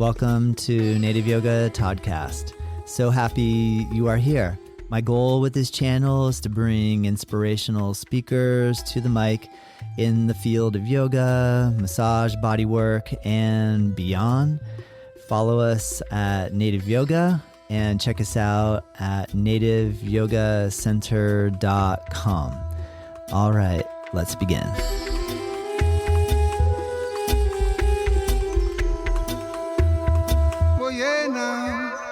Welcome to Native Yoga Toddcast. So happy you are here. My goal with this channel is to bring inspirational speakers to the mic in the field of yoga, massage, bodywork, and beyond. Follow us at Native Yoga and check us out at nativeyogacenter.com. All right, let's begin.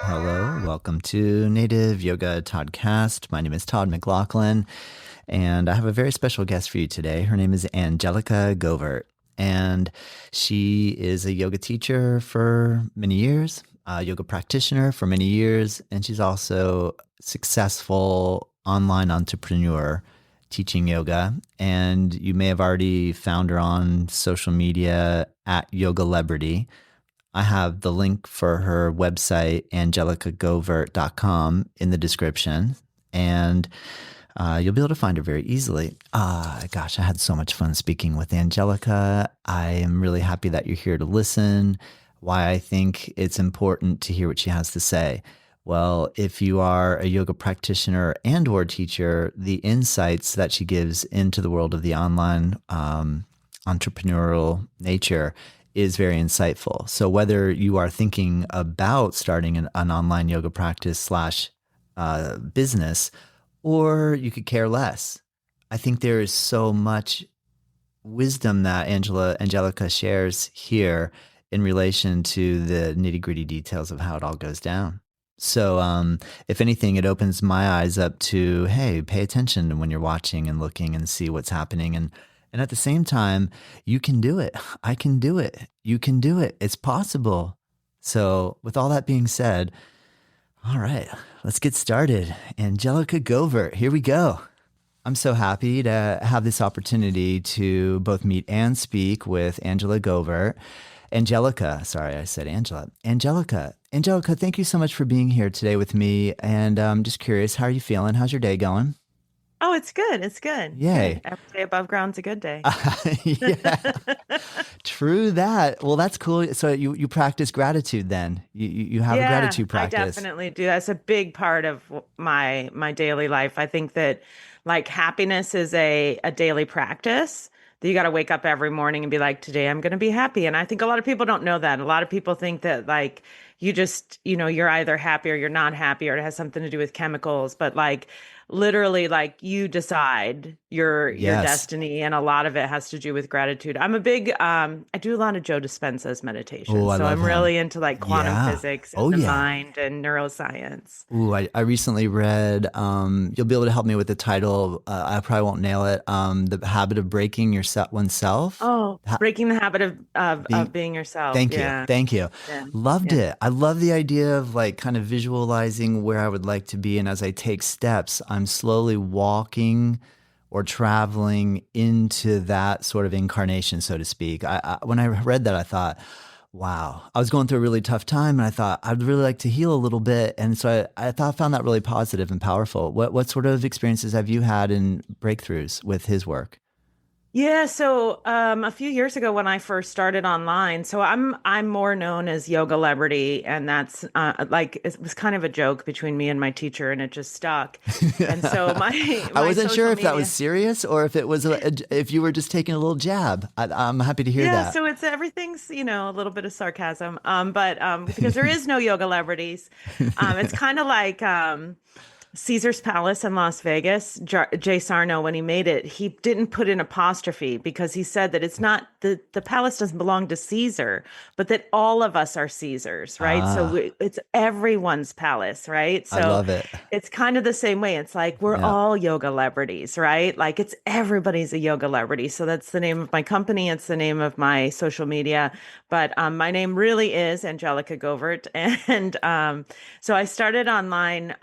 Hello, welcome to Native Yoga Toddcast. My name is Todd McLaughlin, and I have a very special guest for you today. Her name is Angelica Govaert, and she is a yoga teacher for many years, a yoga practitioner for many years, and she's also a successful online entrepreneur teaching yoga. And you may have already found her on social media at Yogalebrity. I have the link for her website, angelicagovaert.com, in the description, and you'll be able to find her very easily. Gosh, I had so much fun speaking with Angelica. I am really happy that you're here to listen. Why I think it's important to hear what she has to say. Well, if you are a yoga practitioner and or teacher, the insights that she gives into the world of the online entrepreneurial nature is very insightful. So whether you are thinking about starting an online yoga practice / business, or you could care less, I think there is so much wisdom that Angelica shares here in relation to the nitty-gritty details of how it all goes down. So if anything, it opens my eyes up to, hey, pay attention when you're watching and looking and see what's happening. And at the same time, you can do it. I can do it. You can do it. It's possible. So with all that being said, all right, let's get started. Angelica Govaert, here we go. I'm so happy to have this opportunity to both meet and speak with Angela Govaert. Angelica, sorry, I said Angela. Angelica, thank you so much for being here today with me. And I'm just curious, how are you feeling? How's your day going? Oh, it's good. It's good. Yay. Good. Every day above ground's a good day. Yeah, true that. Well, that's cool. So you practice gratitude then. You have a gratitude practice. I definitely do. That's a big part of my daily life. I think that like happiness is a daily practice that you got to wake up every morning and be like, today I'm going to be happy. And I think a lot of people don't know that. A lot of people think that like you just, you're either happy or you're not happy, or it has something to do with chemicals. But like literally, like you decide your destiny, and a lot of it has to do with gratitude. I'm a big I do a lot of Joe Dispenza's meditation. Oh, I so love I'm him. really into like quantum physics and the mind and neuroscience. Ooh, I recently read, you'll be able to help me with the title. I probably won't nail it. The Habit of Breaking Oneself. Oh, breaking the habit of being yourself. Thank you. Yeah. Loved it. I love the idea of like kind of visualizing where I would like to be. And as I take steps, I'm slowly walking or traveling into that sort of incarnation, so to speak. When I read that, I thought, wow, I was going through a really tough time, and I thought I'd really like to heal a little bit. And so I found that really positive and powerful. What sort of experiences have you had in breakthroughs with his work? Yeah, so a few years ago when I first started online, so I'm more known as Yogalebrity, and that's like it was kind of a joke between me and my teacher, and it just stuck. And so I wasn't sure if media, that was serious or if it was if you were just taking a little jab. I'm happy to hear that. Yeah, so it's everything's a little bit of sarcasm, but because there is no Yogalebrities, it's kind of like. Caesar's Palace in Las Vegas, Jay Sarno, when he made it, he didn't put an apostrophe because he said that it's not the palace doesn't belong to Caesar, but that all of us are Caesars, right? So it's everyone's palace, right? So I love it. It's kind of the same way. It's like we're all Yogalebrities, right? Like it's everybody's a Yogalebrity. So that's the name of my company. It's the name of my social media. But my name really is Angelica Govaert. And so I started online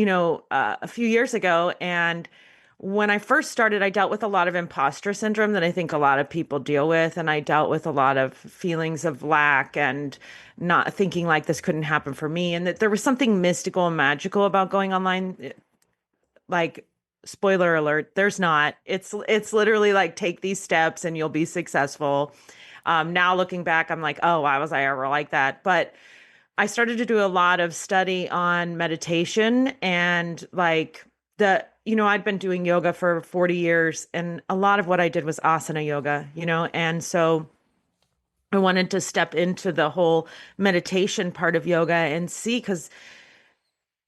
a few years ago. And when I first started, I dealt with a lot of imposter syndrome that I think a lot of people deal with. And I dealt with a lot of feelings of lack and not thinking like this couldn't happen for me. And that there was something mystical and magical about going online. Like, spoiler alert, there's not. It's literally like take these steps and you'll be successful. Now looking back, I'm like, oh, why was I ever like that? But I started to do a lot of study on meditation and like I'd been doing yoga for 40 years and a lot of what I did was asana yoga, and so I wanted to step into the whole meditation part of yoga and see, because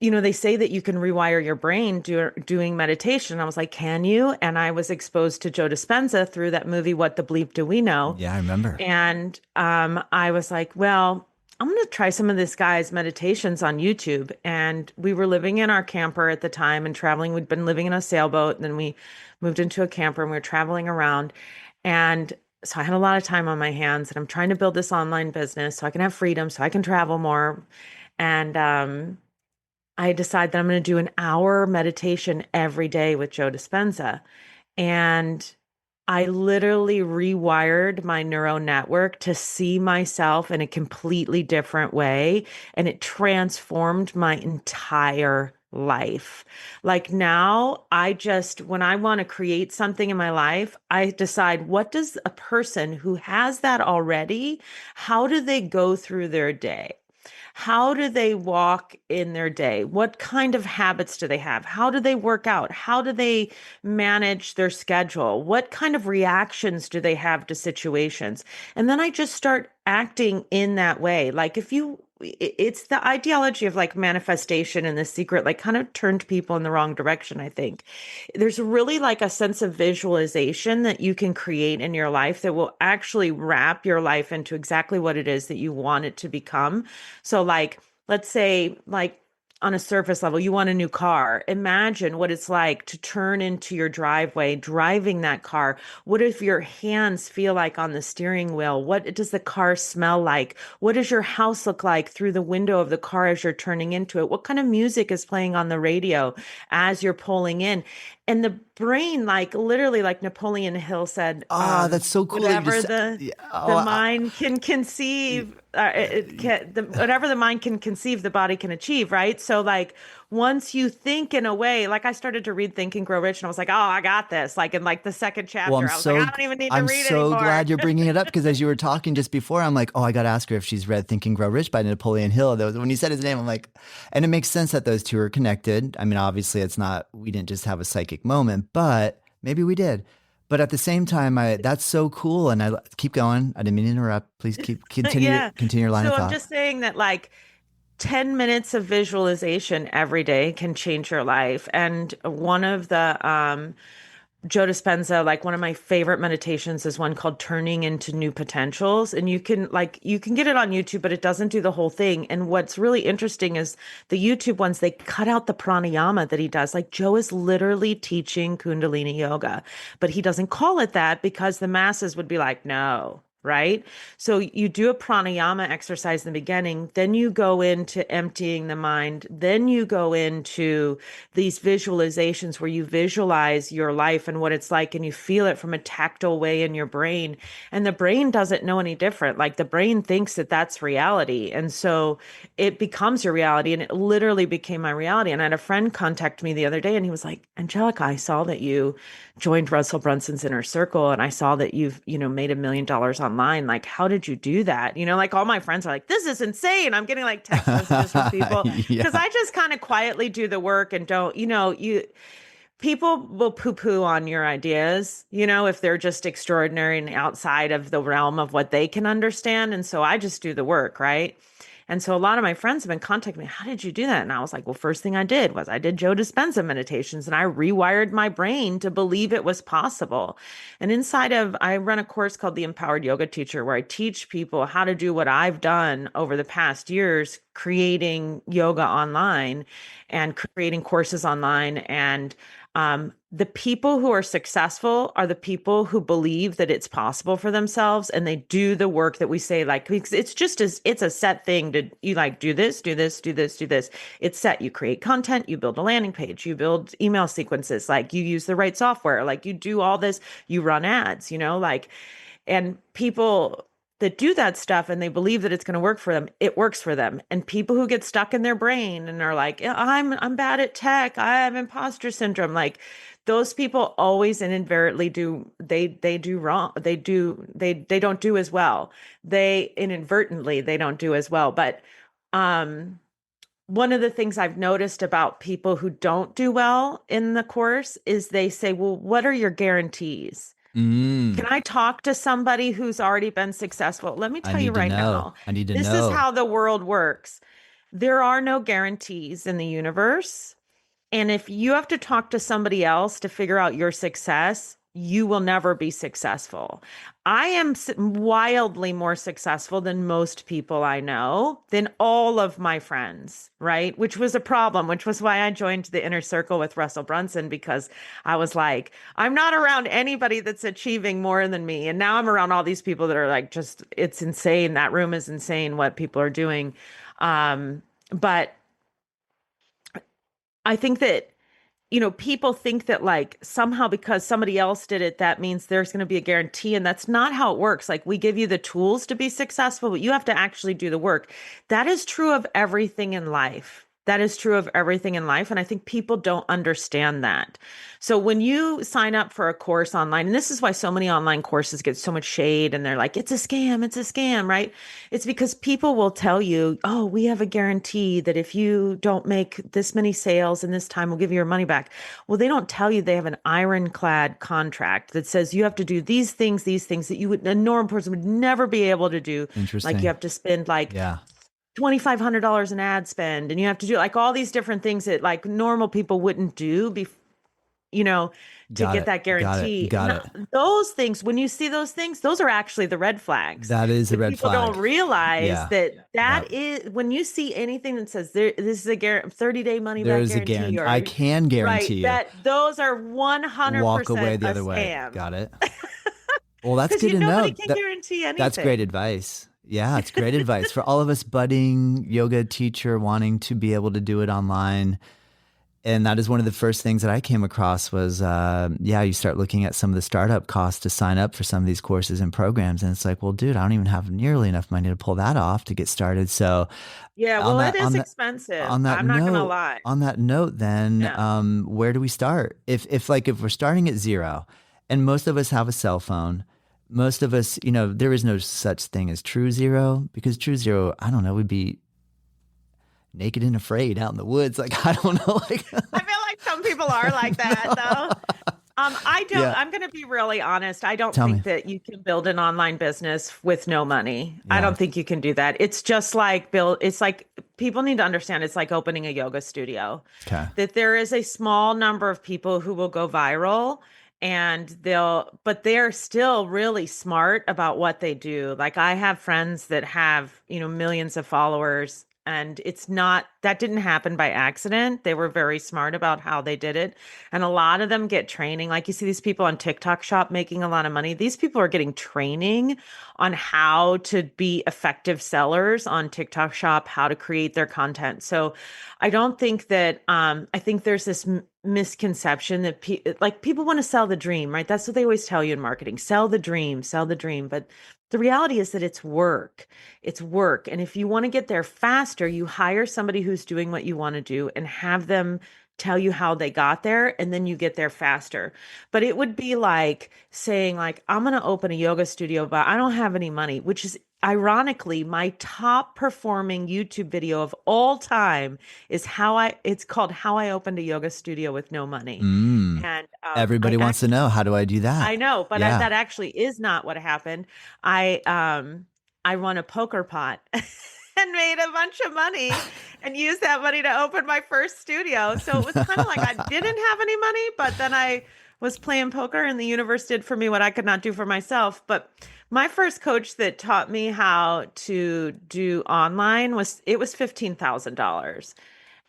they say that you can rewire your brain doing meditation. I was like, can you? And I was exposed to Joe Dispenza through that movie, What the Bleep Do We Know? Yeah, I remember. And I was like, well, I'm going to try some of this guy's meditations on YouTube. And we were living in our camper at the time and traveling. We'd been living in a sailboat, and then we moved into a camper and we were traveling around. And so I had a lot of time on my hands, and I'm trying to build this online business so I can have freedom, so I can travel more. And I decide that I'm going to do an hour meditation every day with Joe Dispenza. And I literally rewired my neural network to see myself in a completely different way. And it transformed my entire life. Like now, when I want to create something in my life, I decide, what does a person who has that already, how do they go through their day? How do they walk in their day? What kind of habits do they have? How do they work out? How do they manage their schedule? What kind of reactions do they have to situations? And then I just start acting in that way. Like it's the ideology of like manifestation and The Secret, like kind of turned people in the wrong direction, I think. There's really like a sense of visualization that you can create in your life that will actually wrap your life into exactly what it is that you want it to become. So like, let's say like on a surface level, you want a new car. Imagine what it's like to turn into your driveway, driving that car. What if your hands feel like on the steering wheel? What does the car smell like? What does your house look like through the window of the car as you're turning into it? What kind of music is playing on the radio as you're pulling in? And the brain, like literally, like Napoleon Hill said, That's so cool that you whatever just the oh, the mind can conceive, whatever the mind can conceive, the body can achieve, right? So like once you think in a way, like I started to read Think and Grow Rich, and I was like, oh, I got this. Like in like the second well, chapter, I was like, I don't even need to I'm read so anymore. glad you're bringing it up, because as you were talking just before, I'm like, oh, I got to ask her if she's read Think and Grow Rich by Napoleon Hill. When you said his name, I'm like, and it makes sense that those two are connected. I mean, obviously, we didn't just have a psychic moment, but maybe we did. But at the same time, that's so cool, and I keep going. I didn't mean to interrupt. Please Yeah. continue your line So of I'm thought. just saying that like 10 minutes of visualization every day can change your life. And one of the Joe Dispenza, like one of my favorite meditations is one called Turning into New Potentials. And you can get it on YouTube, but it doesn't do the whole thing. And what's really interesting is the YouTube ones, they cut out the pranayama that he does. Like Joe is literally teaching Kundalini yoga, but he doesn't call it that because the masses would be like, no. Right. So you do a pranayama exercise in the beginning, then you go into emptying the mind, then you go into these visualizations where you visualize your life and what it's like, and you feel it from a tactile way in your brain. And the brain doesn't know any different. Like the brain thinks that that's reality. And so it becomes your reality. And it literally became my reality. And I had a friend contact me the other day, and he was like, Angelica, I saw that you joined Russell Brunson's inner circle, and I saw that you've, made $1 million online. Like, how did you do that? Like all my friends are like, this is insane. I'm getting like text messages from people because Yeah. I just kind of quietly do the work and don't, people will poo poo on your ideas, if they're just extraordinary and outside of the realm of what they can understand. And so I just do the work, right? And so a lot of my friends have been contacting me, how did you do that? And I was like, well, first thing I did was I did Joe Dispenza meditations, and I rewired my brain to believe it was possible. And I run a course called The Empowered Yoga Teacher, where I teach people how to do what I've done over the past years, creating yoga online and creating courses online. And the people who are successful are the people who believe that it's possible for themselves, and they do the work that we say, like, because it's a set thing to, you like, do this, do this, do this, do this. It's set. You create content, you build a landing page, you build email sequences, like you use the right software, like you do all this, you run ads, like, and people that do that stuff and they believe that it's going to work for them, it works for them. And people who get stuck in their brain and are like, "Yeah, I'm bad at tech, I have imposter syndrome," like those people always inadvertently they do wrong. They don't do as well. They inadvertently they don't do as well. But um one of the things I've noticed about people who don't do well in the course is they say, well, what are your guarantees? Can Mm, I talk to somebody who's already been successful? Let me I tell you need to right know. now, I need to this is know. how the world works. There are no guarantees in the universe. And if you have to talk to somebody else to figure out your success, you will never be successful. I am wildly more successful than most people I know, than all of my friends, right? Which was a problem, which was why I joined the inner circle with Russell Brunson, because I was like, I'm not around anybody that's achieving more than me. And now I'm around all these people that are like, just, it's insane. That room is insane what people are doing. But I think that people think that like somehow because somebody else did it, that means there's going to be a guarantee. And that's not how it works. Like we give you the tools to be successful, but you have to actually do the work. That is true of everything in life. That is true of everything in life. And I think people don't understand that. So when you sign up for a course online, and this is why so many online courses get so much shade and they're like, it's a scam, right? It's because people will tell you, oh, we have a guarantee that if you don't make this many sales in this time, we'll give you your money back. Well, they don't tell you they have an ironclad contract that says you have to do these things that you would, a normal person would never be able to do. Like you Interesting. have to spend like Yeah. $2,500 in ad spend, and you have to do like all these different things that like normal people wouldn't do you know, to Got get it. that Got it. guarantee. Got And it. those things, when you see those things, those are actually the red flags. That is a But red people don't flag. realize Yeah. that Yep. that is when you see anything that says this is a 30-day money There back is a guarantee, guarantee. I or can guarantee right, you. that those are Walk away 100% the a other way. scam. Got it. Well, that's Because good to nobody know. can guarantee That's great anything. advice. Yeah, it's great advice for all of us budding yoga teacher wanting to be able to do it online. And that is one of the first things that I came across was, you start looking at some of the startup costs to sign up for some of these courses and programs. And it's like, well, dude, I don't even have nearly enough money to pull that off to get started. So Yeah, on well, it that, is on that, expensive. on that I'm not gonna note, lie. then, Yeah. where do we start? If we're starting at zero and most of us have a cell phone, most of us, there is no such thing as true zero because true zero, I don't know, would be naked and afraid out in the woods. Like, I don't know. Like, I feel like some people are like that though. I don't, yeah. I'm going to be really honest. I don't Tell me. think that you can build an online business with no money. I Yeah. don't think you can do that. It's just like it's like people need to understand it's like opening a yoga studio, Okay. that there is a small number of people who will go viral and but they're still really smart about what they do. Like I have friends that have, millions of followers. And that didn't happen by accident. They were very smart about how they did it. And a lot of them get training. Like you see these people on TikTok Shop making a lot of money. These people are getting training on how to be effective sellers on TikTok Shop, how to create their content. So I don't think that, I think there's this misconception that people want to sell the dream, right? That's what they always tell you in marketing, sell the dream, sell the dream. But the reality is that it's work. It's work. And if you want to get there faster, you hire somebody who's doing what you want to do and have them tell you how they got there, and then you get there faster. But it would be like saying like, I'm going to open a yoga studio, but I don't have any money, which is ironically my top performing YouTube video of all time is it's called How I Opened a Yoga Studio with No Money. Mm. And Everybody wants to know, how do I do that? I know, but Yeah. that actually is not what happened. I won a poker pot and made a bunch of money and used that money to open my first studio. So it was kind of like I didn't have any money, but then I was playing poker and the universe did for me what I could not do for myself. But my first coach that taught me how to do online was $15,000.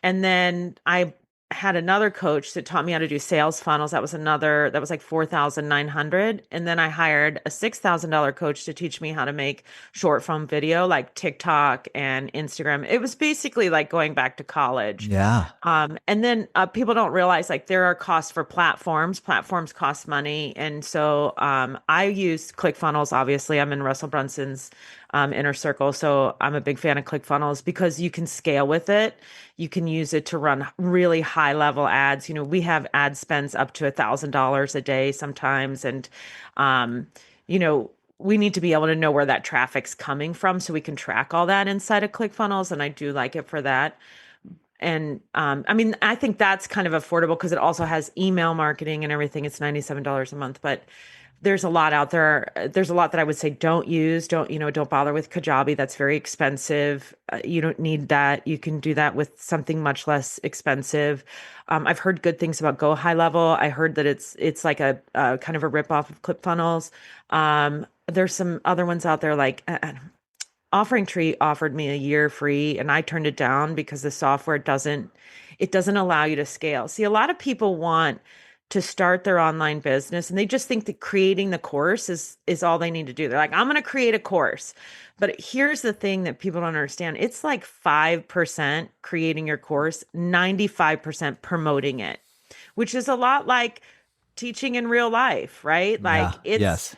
And then I had another coach that taught me how to do sales funnels. That was like 4,900. And then I hired a $6,000 coach to teach me how to make short form video like TikTok and Instagram. It was basically like going back to college. Yeah. And then people don't realize like there are costs for platforms. Platforms cost money. And so I use ClickFunnels. Obviously, I'm in Russell Brunson's inner circle. So I'm a big fan of ClickFunnels because you can scale with it. You can use it to run really high level ads. We have ad spends up to $1,000 a day sometimes. And, um, you know, we need to be able to know where that traffic's coming from so we can track all that inside of ClickFunnels. And I do like it for that. And I mean, I think that's kind of affordable because it also has email marketing and everything. It's $97 a month, but there's a lot out there. There's a lot that I would say don't use. Don't bother with Kajabi. That's very expensive. You don't need that. You can do that with something much less expensive. I've heard good things about Go High Level. I heard that it's like a kind of a ripoff of ClickFunnels. There's some other ones out there like Offering Tree offered me a year free and I turned it down because the software doesn't allow you to scale. See, a lot of people want to start their online business and they just think that creating the course is all they need to do. They're like, I'm going to create a course. But here's the thing that people don't understand. It's like 5% creating your course, 95% promoting it, which is a lot like teaching in real life, right? Yeah. Like it's Yes.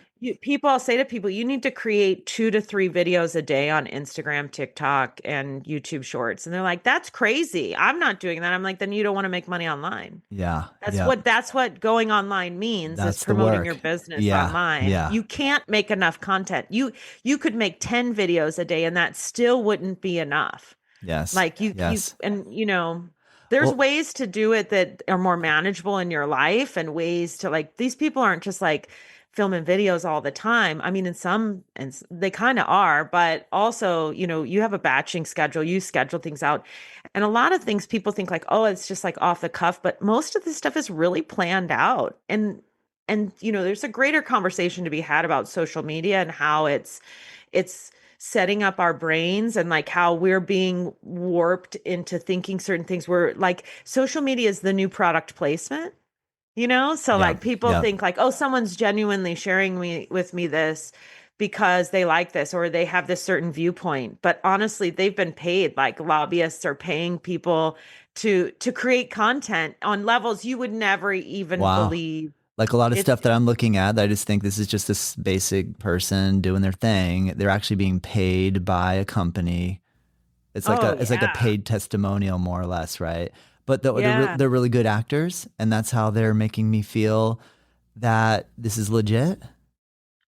I'll say to people, you need to create 2 to 3 videos a day on Instagram, TikTok, and YouTube Shorts. And they're like, that's crazy. I'm not doing that. I'm like, then you don't want to make money online. Yeah. That's Yeah. what going online means is That's the promoting your work. business Yeah. online. Yeah. You can't make enough content. You could make 10 videos a day and that still wouldn't be enough. Yes. Like you Yes. and there's Well, ways to do it that are more manageable in your life and ways to like these people aren't just like filming videos all the time. I mean, and they kind of are, but also, you have a batching schedule, you schedule things out. And a lot of things people think like, oh, it's just like off the cuff, but most of this stuff is really planned out. And there's a greater conversation to be had about social media and how it's setting up our brains and like how we're being warped into thinking certain things. We're like social media is the new product placement. So yeah. like people Yeah. think like, oh, someone's genuinely sharing with me this because they like this or they have this certain viewpoint. But honestly, they've been paid, like lobbyists are paying people to create content on levels you would never even Wow. believe. Like a lot of It's stuff that I'm looking at, I just think this is just this basic person doing their thing. They're actually being paid by a company. oh It's like a yeah. paid testimonial, more or less, right? But Yeah. they're really good actors, and that's how they're making me feel that this is legit.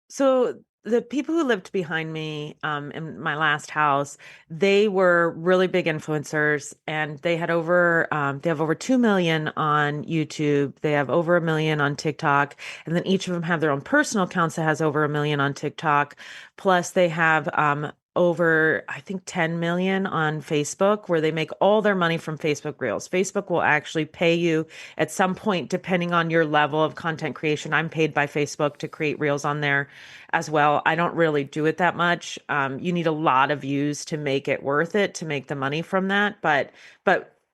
So the people who lived behind me in my last house, they were really big influencers, and they have over 2 million on YouTube. They have over 1 million on TikTok, and then each of them have their own personal accounts that has over 1 million on TikTok. Plus, they have over I think 10 million on Facebook, where they make all their money from Facebook Reels. Facebook will actually pay you at some point, depending on your level of content creation. I'm paid by Facebook to create Reels on there as well. I don't really do it that much. You need a lot of views to make it worth it to make the money from that, but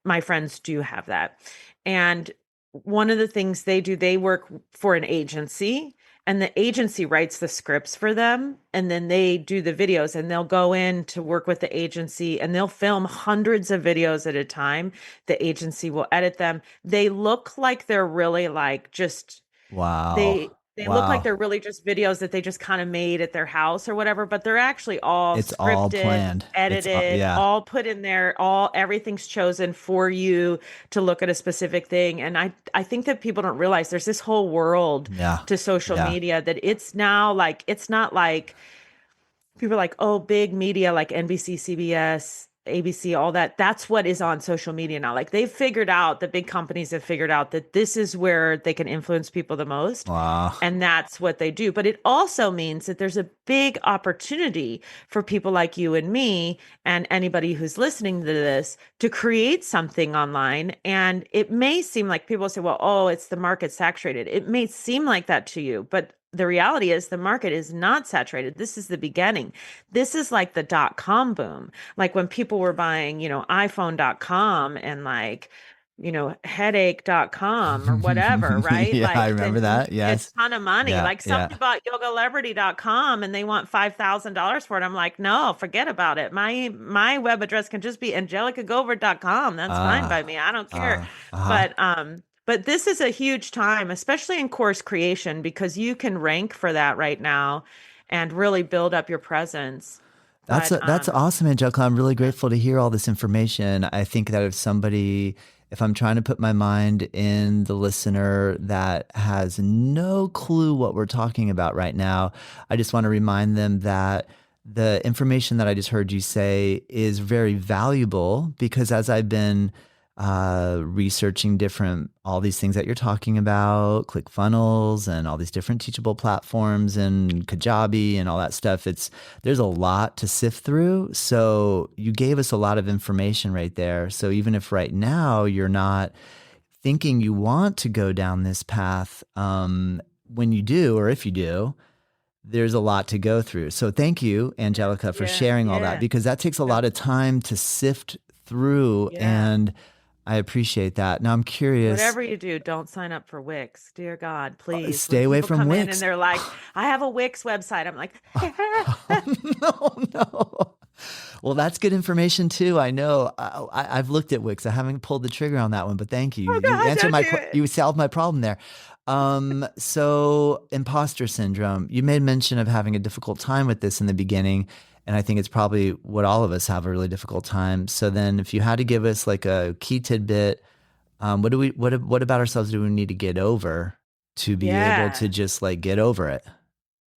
my friends do have that. And one of the things they do, they work for an agency and the agency writes the scripts for them and then they do the videos and they'll go in to work with the agency and they'll film hundreds of videos at a time. The agency will edit them. They look like they're really like just Wow. they look like Wow. they're really just videos that they just kind of made at their house or whatever, but they're actually all It's all scripted, planned. edited, Yeah. all put in there, all everything's chosen for you to look at a specific thing. And I think that people don't realize there's this whole world Yeah. to social Yeah. media that it's now like it's not like people are like, oh, big media like NBC, CBS, ABC, all that. That's what is on social media now. Like they've figured out, the big companies have figured out that this is where they can influence people the most. Wow. And that's what they do. But it also means that there's a big opportunity for people like you and me and anybody who's listening to this to create something online. And it may seem like people say, well, oh, it's the market saturated. It may seem like that to you, but the reality is the market is not saturated. This is the beginning. This is like the .com boom. Like when people were buying, iPhone.com and like, headache.com or whatever, right? Yeah, I Like remember then you that. made a Yes. ton of money. Yeah. Like somebody Yeah. bought Yogalebrity.com and they want $5,000 for it. I'm like, no, forget about it. My web address can just be angelicagovaert.com. That's fine by me. I don't care. Uh-huh. But this is a huge time, especially in course creation, because you can rank for that right now and really build up your presence. But That's awesome, Angelica. I'm really grateful to hear all this information. I think that if I'm trying to put my mind in the listener that has no clue what we're talking about right now, I just want to remind them that the information that I just heard you say is very valuable because as I've been researching all these things that you're talking about, ClickFunnels and all these different teachable platforms and Kajabi and all that stuff. There's a lot to sift through. So you gave us a lot of information right there. So even if right now you're not thinking you want to go down this path, when you do, or if you do, there's a lot to go through. So thank you, Angelica, for sharing all that because that takes a lot of time to sift through and I appreciate that. Now I'm curious. Whatever you do, don't sign up for Wix. Dear God, please. Stay away from Wix. Wix. And they're like, I have a Wix website. I'm like, no. Well, that's good information too. I know. I've looked at Wix. I haven't pulled the trigger on that one, but thank you. Oh, God, You solved my problem there. So imposter syndrome, you made mention of having a difficult time with this in the beginning. And I think it's probably what all of us have a really difficult time. So then if you had to give us like a key tidbit, what about ourselves do we need to get over to be able to just like get over it?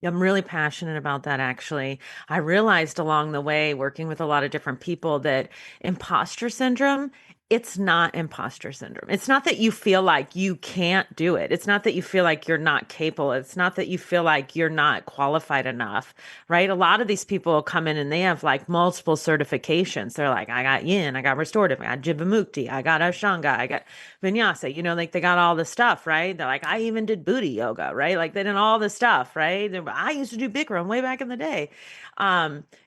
I'm really passionate about that, actually. I realized along the way, working with a lot of different people, that imposter syndrome, it's not imposter syndrome. It's not that you feel like you can't do it. It's not that you feel like you're not capable. It's not that you feel like you're not qualified enough, right? A lot of these people come in and they have like multiple certifications. They're like, I got yin, I got restorative, I got jivamukti, I got ashtanga, I got vinyasa, like they got all the stuff, right? They're like, I even did booty yoga, right? Like they did all the stuff, right? I used to do Bikram way back in the day.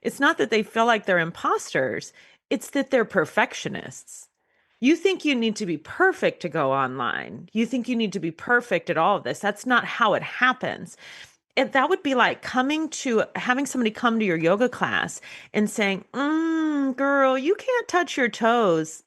It's not that they feel like they're imposters. It's that they're perfectionists. You think you need to be perfect to go online. You think you need to be perfect at all of this. That's not how it happens. That would be like having somebody come to your yoga class and saying, girl, you can't touch your toes.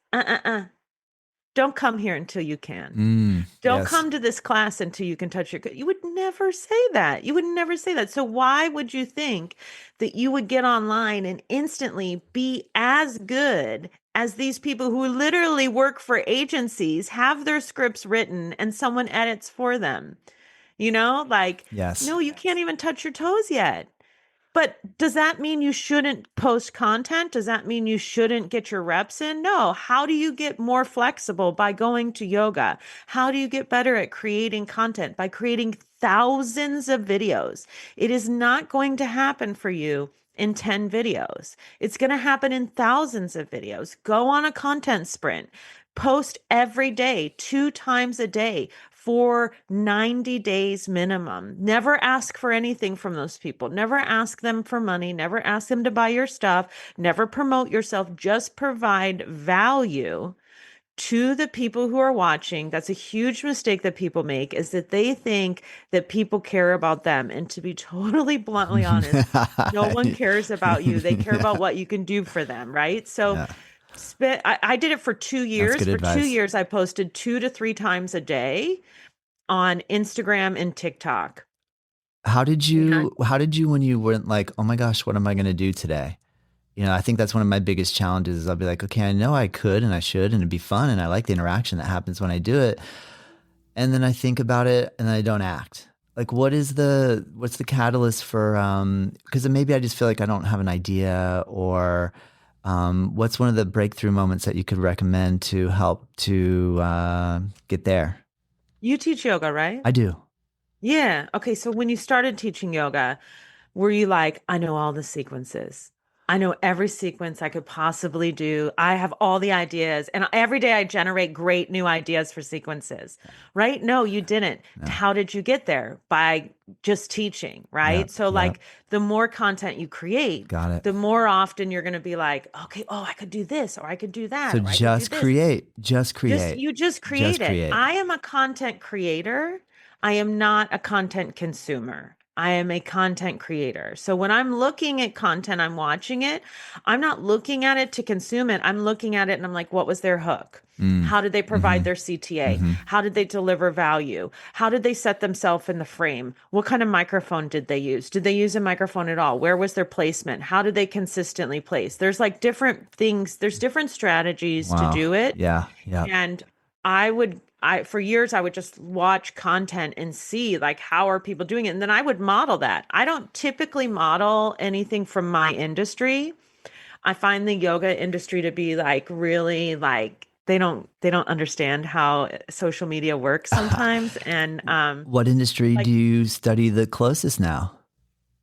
Don't come here until you can. Don't come to this class until you can touch your. You would never say that. You would never say that. So why would you think that you would get online and instantly be as good as these people who literally work for agencies, have their scripts written, and someone edits for them? Yes. No, you can't even touch your toes yet. But does that mean you shouldn't post content? Does that mean you shouldn't get your reps in? No. How do you get more flexible? By going to yoga. How do you get better at creating content? By creating thousands of videos. It is not going to happen for you in 10 videos. It's going to happen in thousands of videos. Go on a content sprint. Post every day, 2 times a day, for 90 days minimum. Never ask for anything from those people. Never ask them for money. Never ask them to buy your stuff. Never promote yourself. Just provide value to the people who are watching. That's a huge mistake that people make, is that they think that people care about them. And to be totally bluntly honest, no one cares about you. They care about what you can do for them, right? So I did it for 2 years. For advice. 2 years, I posted 2 to 3 times a day on Instagram and TikTok. How did you, when you weren't like, oh my gosh, what am I going to do today? I think that's one of my biggest challenges is I'll be like, okay, I know I could and I should, and it'd be fun. And I like the interaction that happens when I do it. And then I think about it and I don't act. Like, what's the catalyst for, because maybe I just feel like I don't have an idea, or what's one of the breakthrough moments that you could recommend to help to get there? You teach yoga, right? I do. Yeah. Okay. So when you started teaching yoga, were you like, I know all the sequences. I know every sequence I could possibly do. I have all the ideas. And every day I generate great new ideas for sequences, right? No, you didn't. No. How did you get there? By just teaching, right? Yep, so like the more content you create, the more often you're going to be like, okay, oh, I could do this, or I could do that. So just create. You just create it. I am a content creator. I am not a content consumer. I am a content creator. So when I'm looking at content, I'm watching it. I'm not looking at it to consume it. I'm looking at it and I'm like, what was their hook? Mm. How did they provide Hmm. their CTA? Hmm. How did they deliver value? How did they set themselves in the frame? What kind of microphone did they use? Did they use a microphone at all? Where was their placement? How did they consistently place? There's like different things, there's different strategies to Wow. do it. Yeah. Yeah. And I for years I would just watch content and see like how are people doing it, and then I would model that. I don't typically model anything from my industry. I find the yoga industry to be like really like they don't understand how social media works sometimes, and What industry do like you study the closest now?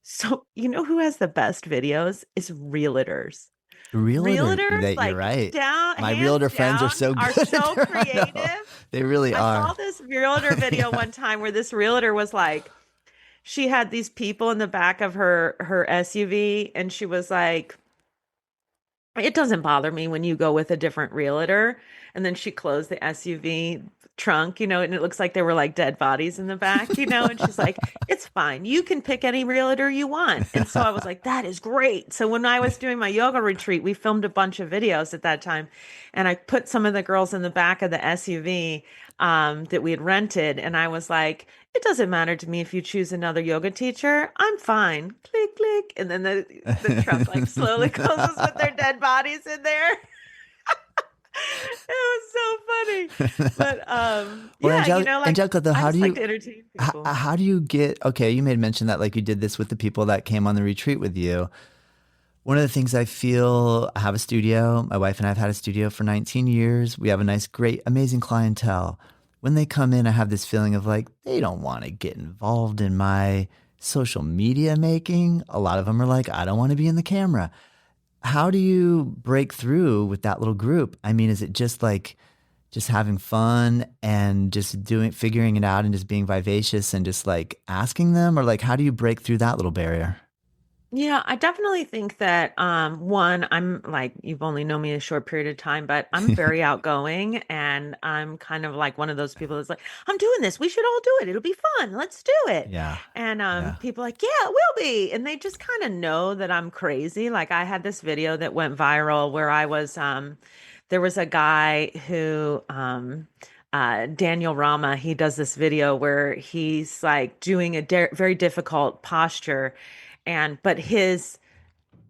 so you know who has the best videos is realtors. Realtor. Realtors, That you're like right. down, My hands realtor friends are down, so are good. so I know. creative. They really I saw are. this realtor video Yeah. one time where this realtor was like, she had these people in the back of her SUV, and she was like, it doesn't bother me when you go with a different realtor. And then she closed the SUV trunk, and it looks like there were like dead bodies in the back, and she's like, it's fine. You can pick any realtor you want. And so I was like, that is great. So when I was doing my yoga retreat, we filmed a bunch of videos at that time. And I put some of the girls in the back of the SUV that we had rented. And I was like, it doesn't matter to me if you choose another yoga teacher. I'm fine. Click, click. And then the truck like slowly closes with their dead bodies in there. It was so funny. But Well, yeah, like Angelica, though, I just like to entertain people. how do you get, okay, you made mention that like you did this with the people that came on the retreat with you. One of the things I feel, I have a studio. My wife and I have had a studio for 19 years. We have a nice, great, amazing clientele. When they come in, I have this feeling of like, they don't want to get involved in my social media making. A lot of them are like, I don't want to be in the camera. How do you break through with that little group? I mean, is it just like just having fun and just figuring it out and just being vivacious and just like asking them? Or like, how do you break through that little barrier? Yeah, I definitely think that one, I'm like, you've only known me a short period of time, but I'm very outgoing, and I'm kind of like one of those people that's like, I'm doing this. We should all do it. It'll be fun. Let's do it. Yeah. And Yeah. people are like, yeah, it will be. And they just kind of know that I'm crazy. Like I had this video that went viral where I was there was a guy who Daniel Rama, he does this video where he's like doing a very difficult posture, and but his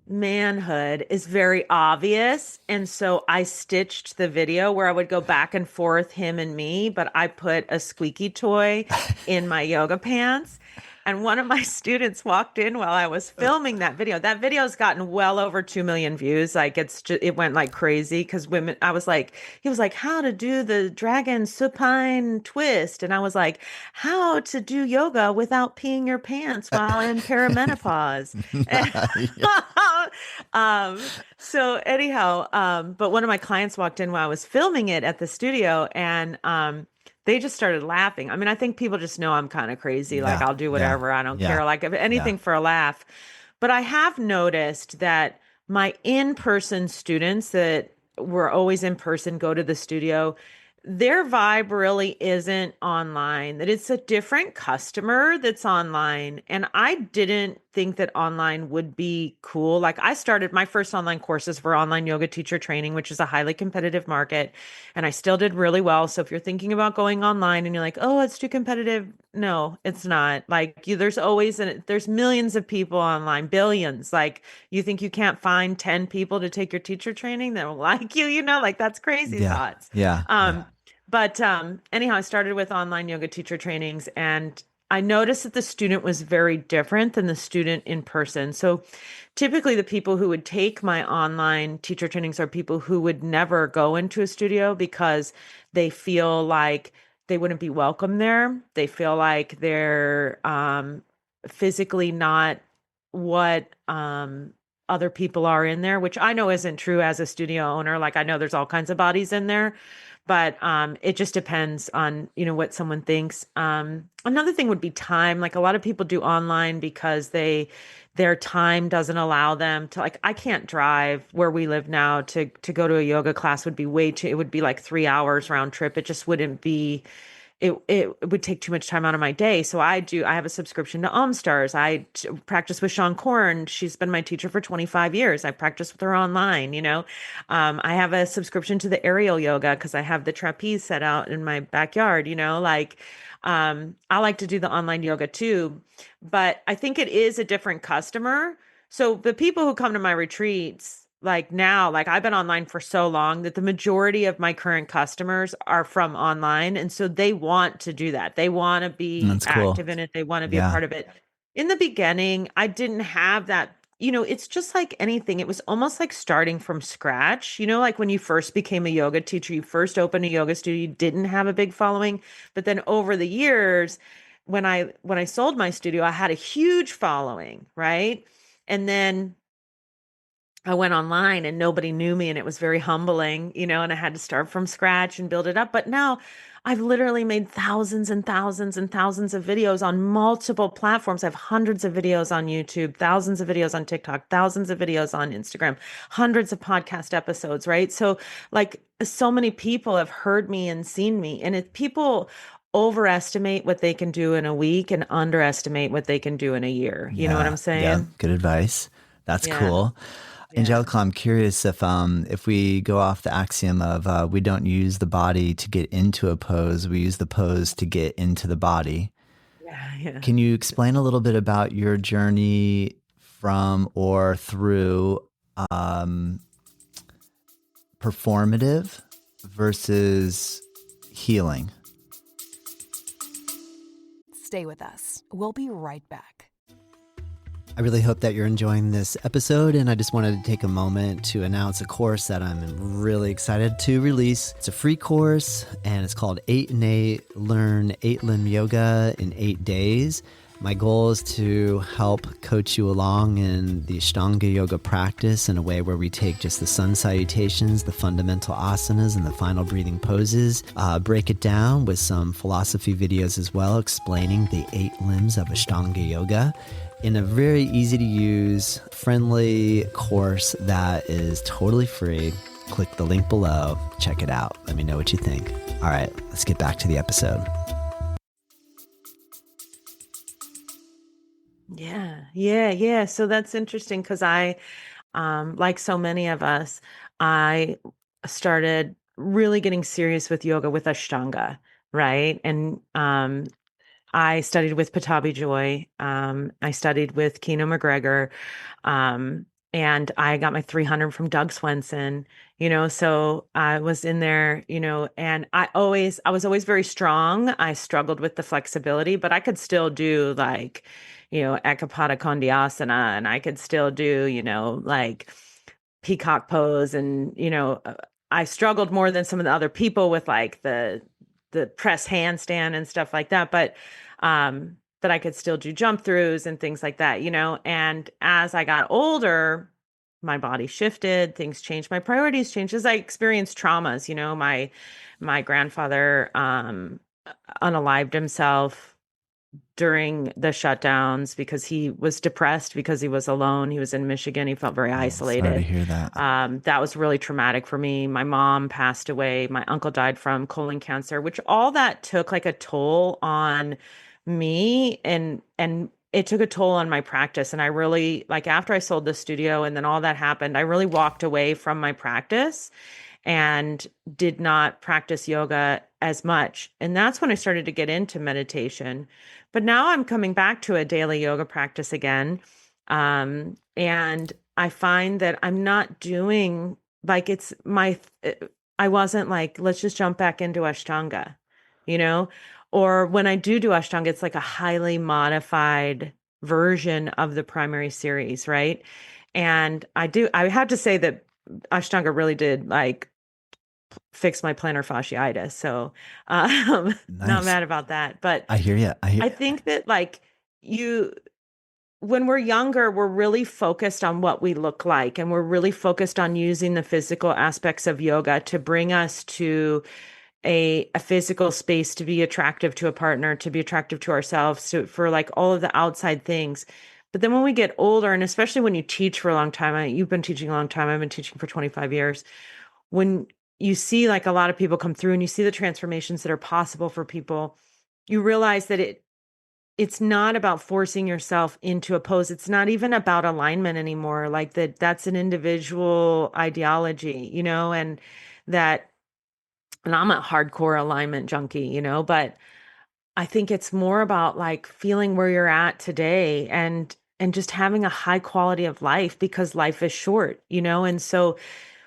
manhood is very obvious. And so I stitched the video where I would go back and forth, him and me, but I put a squeaky toy in my yoga pants. And one of my students walked in while I was filming that video. That video's gotten well over 2 million views. Like it went like crazy because women, he was like, how to do the dragon supine twist. And I was like, how to do yoga without peeing your pants while in perimenopause. Yeah. um, so anyhow, but one of my clients walked in while I was filming it at the studio, and they just started laughing. I mean, I think people just know I'm kind of crazy. Like Yeah. I'll do Yeah. whatever. I don't Yeah. care. Like if Yeah. anything for a laugh. But I have noticed that my in-person students that were always in person go to the studio, their vibe really isn't online, that it's a different customer that's online. And I didn't think that online would be cool. Like I started my first online courses for online yoga teacher training, which is a highly competitive market. And I still did really well. So if you're thinking about going online and you're like, oh, it's too competitive. No, it's not. Like there's millions of people online, billions. Like you think you can't find 10 people to take your teacher training that will like you, like that's crazy Yeah. thoughts. Yeah. Yeah. But anyhow, I started with online yoga teacher trainings, and I noticed that the student was very different than the student in person. So typically, the people who would take my online teacher trainings are people who would never go into a studio because they feel like they wouldn't be welcome there. They feel like they're physically not what other people are in there, which I know isn't true as a studio owner. Like I know there's all kinds of bodies in there, but it just depends on what someone thinks. Another thing would be time. Like a lot of people do online because their time doesn't allow them to, like, I can't drive where we live now to go to a yoga class. Would be way too, it would be like 3 hours round trip. It just wouldn't be it would take too much time out of my day. So I have a subscription to Stars. Practice with Sean Korn. She's been my teacher for 25 years. I practice with her online, I have a subscription to the aerial yoga because I have the trapeze set out in my backyard, I like to do the online yoga too, but I think it is a different customer. So the people who come to my retreats, like now, like I've been online for so long that the majority of my current customers are from online. And so they want to do that. They want to be That's cool. active in it. They want to be a Yeah. part of it. In the beginning, I didn't have that. It's just like anything. It was almost like starting from scratch. Like when you first became a yoga teacher, you first opened a yoga studio, you didn't have a big following. But then over the years, when I sold my studio, I had a huge following, right? And then I went online and nobody knew me and it was very humbling, and I had to start from scratch and build it up. But now I've literally made thousands and thousands and thousands of videos on multiple platforms. I have hundreds of videos on YouTube, thousands of videos on TikTok, thousands of videos on Instagram, hundreds of podcast episodes, right? So like so many people have heard me and seen me, and if people overestimate what they can do in a week and underestimate what they can do in a year. You know what I'm Yeah. Yeah. saying? Good advice. That's Yeah. cool. Yeah. Angelica, I'm curious if we go off the axiom of we don't use the body to get into a pose, we use the pose to get into the body. Yeah. Yeah. Can you explain a little bit about your journey from or through um, performative versus healing? Stay with us. We'll be right back. I really hope that you're enjoying this episode, and I just wanted to take a moment to announce a course that I'm really excited to release. It's a free course, and it's called 8 in 8, Learn 8 Limb Yoga in 8 Days. My goal is to help coach you along in the Ashtanga yoga practice in a way where we take just the sun salutations, the fundamental asanas, and the final breathing poses, break it down with some philosophy videos as well, explaining the 8 limbs of Ashtanga yoga in a very easy to use, friendly course that is totally free. Click the link below, check it out. Let me know what you think. All right, let's get back to the episode. Yeah. So that's interesting because like so many of us, I started really getting serious with yoga with Ashtanga, right? And I studied with Patabi Joy. I studied with Keno McGregor. And I got my 300 from Doug Swenson, so I was in there, and I was always very strong. I struggled with the flexibility, but I could still do like, Ekapada Kondhyasana, and I could still do, like peacock pose. And, I struggled more than some of the other people with like the press handstand and stuff like that. But I could still do jump throughs and things like that, and as I got older, my body shifted, things changed, my priorities changed as I experienced traumas. My grandfather unalived himself during the shutdowns because he was depressed, because he was alone. He was in Michigan. He felt very isolated. Sorry to hear that. That was really traumatic for me. My mom passed away. My uncle died from colon cancer, which all that took like a toll on me, and it took a toll on my practice. And I really, like, after I sold the studio and then all that happened, I really walked away from my practice and did not practice yoga as much. And that's when I started to get into meditation. But now I'm coming back to a daily yoga practice again. And I find that I'm not doing like I wasn't like, let's just jump back into Ashtanga, you know? Or when I do Ashtanga, it's like a highly modified version of the primary series, right? And I have to say that Ashtanga really did like fix my plantar fasciitis. So, not Nice. mad about that. But I hear you. I think that like when we're younger, we're really focused on what we look like, and we're really focused on using the physical aspects of yoga to bring us to a physical space, to be attractive to a partner, to be attractive to ourselves, for like all of the outside things. But then when we get older, and especially when you teach for a long time, you've been teaching a long time, I've been teaching for 25 years. When you see like a lot of people come through and you see the transformations that are possible for people, you realize that it's not about forcing yourself into a pose. It's not even about alignment anymore. Like that's an individual ideology, and that, and I'm a hardcore alignment junkie, but I think it's more about like feeling where you're at today and just having a high quality of life, because life is short, and so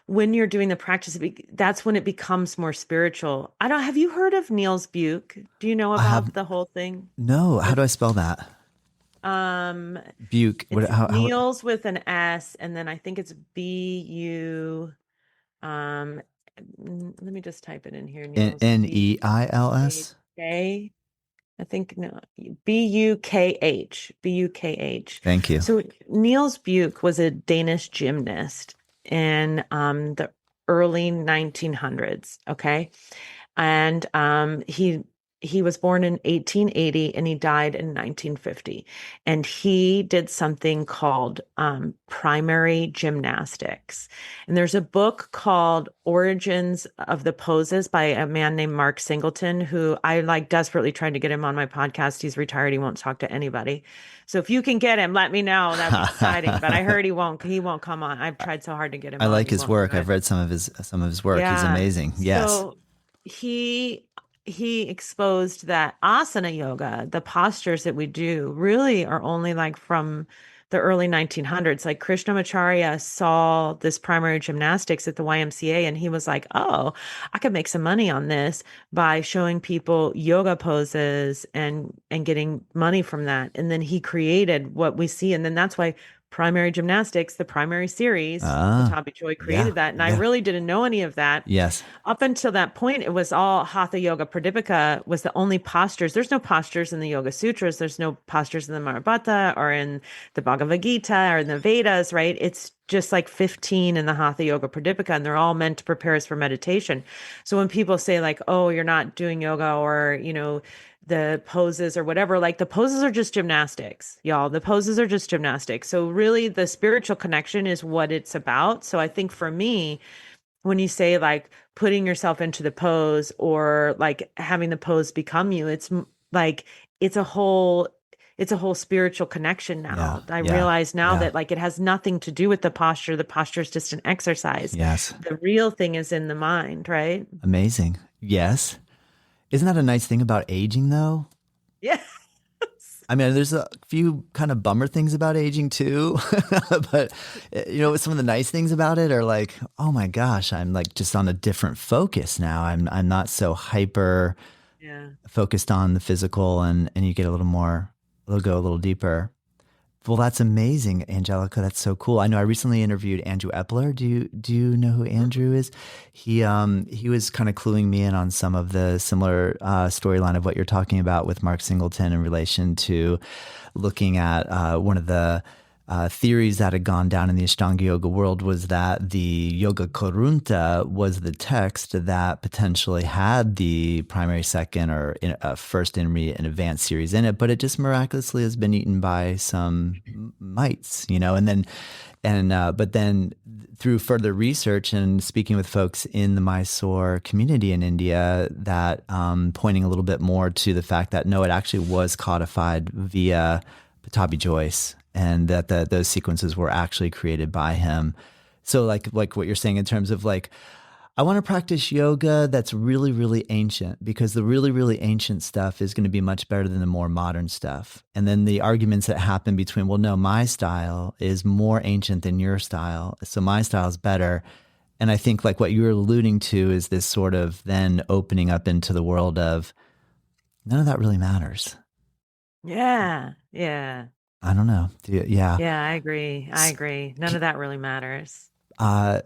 when you're doing the practice, that's when it becomes more spiritual. Have you heard of Niels Buke? Do you know I have about the whole thing no. How with, do I spell that? um, Buke. What? it's How? Niels with an S, and then I think it's BU, um, let me just type it in here. Niels, Neils? K. I think no, Bukh, Bukh. Thank you. So Niels Buke was a Danish gymnast in the early 1900s. Okay, and he was born in 1880 and he died in 1950. And he did something called primary gymnastics. And there's a book called Origins of the Poses by a man named Mark Singleton, who I like desperately trying to get him on my podcast. He's retired. He won't talk to anybody. So if you can get him, let me know. That'd be exciting. But I heard he won't come on. I've tried so hard to get him I on. like He his won't do work. it. I've read some of his work. He's Yeah. amazing. Yes. So he exposed that asana yoga, the postures that we do, really are only like from the early 1900s. Like Krishnamacharya saw this primary gymnastics at the YMCA and he was like, oh, I could make some money on this by showing people yoga poses and getting money from that. And then he created what we see. And then that's why primary gymnastics, the primary series, Patabi Choi created that. And I really didn't know any of that. Yes. Up until that point, it was all Hatha Yoga Pradipika was the only postures. There's no postures in the Yoga Sutras. There's no postures in the Mahabharata or in the Bhagavad Gita or in the Vedas, right? It's just like 15 in the Hatha Yoga Pradipika, and they're all meant to prepare us for meditation. So when people say like, oh, you're not doing yoga, or, the poses or whatever, like the poses are just gymnastics, y'all. The poses are just gymnastics. So really the spiritual connection is what it's about. So I think for me, when you say like putting yourself into the pose or like having the pose become you, like it's a whole spiritual connection now. I realize now that like it has nothing to do with the posture. The posture is just an exercise. Yes. The real thing is in the mind, right? Amazing. Yes. Isn't that a nice thing about aging though? Yeah. I mean, there's a few kind of bummer things about aging too, but some of the nice things about it are like, oh my gosh, I'm like just on a different focus now. I'm not so hyper focused on the physical, and you get it'll go a little deeper. Well, that's amazing, Angelica. That's so cool. I know I recently interviewed Andrew Epler. Do you know who Andrew is? He was kind of cluing me in on some of the similar storyline of what you're talking about with Mark Singleton in relation to looking at one of the theories that had gone down in the Ashtanga Yoga world was that the Yoga Karunta was the text that potentially had the primary, second, or first, intermediate, and advanced series in it, but it just miraculously has been eaten by some mites, but then through further research and speaking with folks in the Mysore community in India, that pointing a little bit more to the fact that no, it actually was codified via Patabi Joyce, and that those sequences were actually created by him. So like what you're saying in terms of like, I want to practice yoga that's really, really ancient, because the really, really ancient stuff is going to be much better than the more modern stuff. And then the arguments that happen between, well, no, my style is more ancient than your style, so my style is better. And I think like what you're alluding to is this sort of then opening up into the world of none of that really matters. Yeah. Yeah. I don't know. Yeah. Yeah, I agree. None of that really matters. I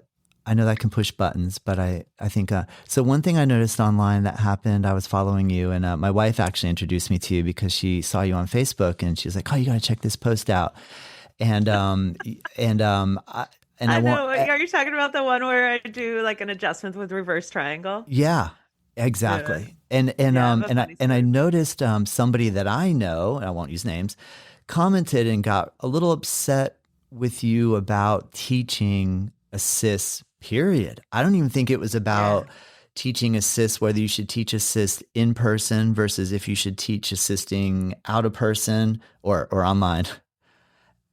know that can push buttons, but I think, so one thing I noticed online that happened, I was following you, and my wife actually introduced me to you because she saw you on Facebook, and she's like, oh, you got to check this post out. And, I know. Are you talking about the one where I do like an adjustment with reverse triangle? Yeah, exactly. Yeah. And I noticed somebody that I know, and I won't use names, commented and got a little upset with you about teaching a cis period. I don't even think it was Yeah. about teaching assist, whether you should teach assist in person versus if you should teach assisting out of person or online.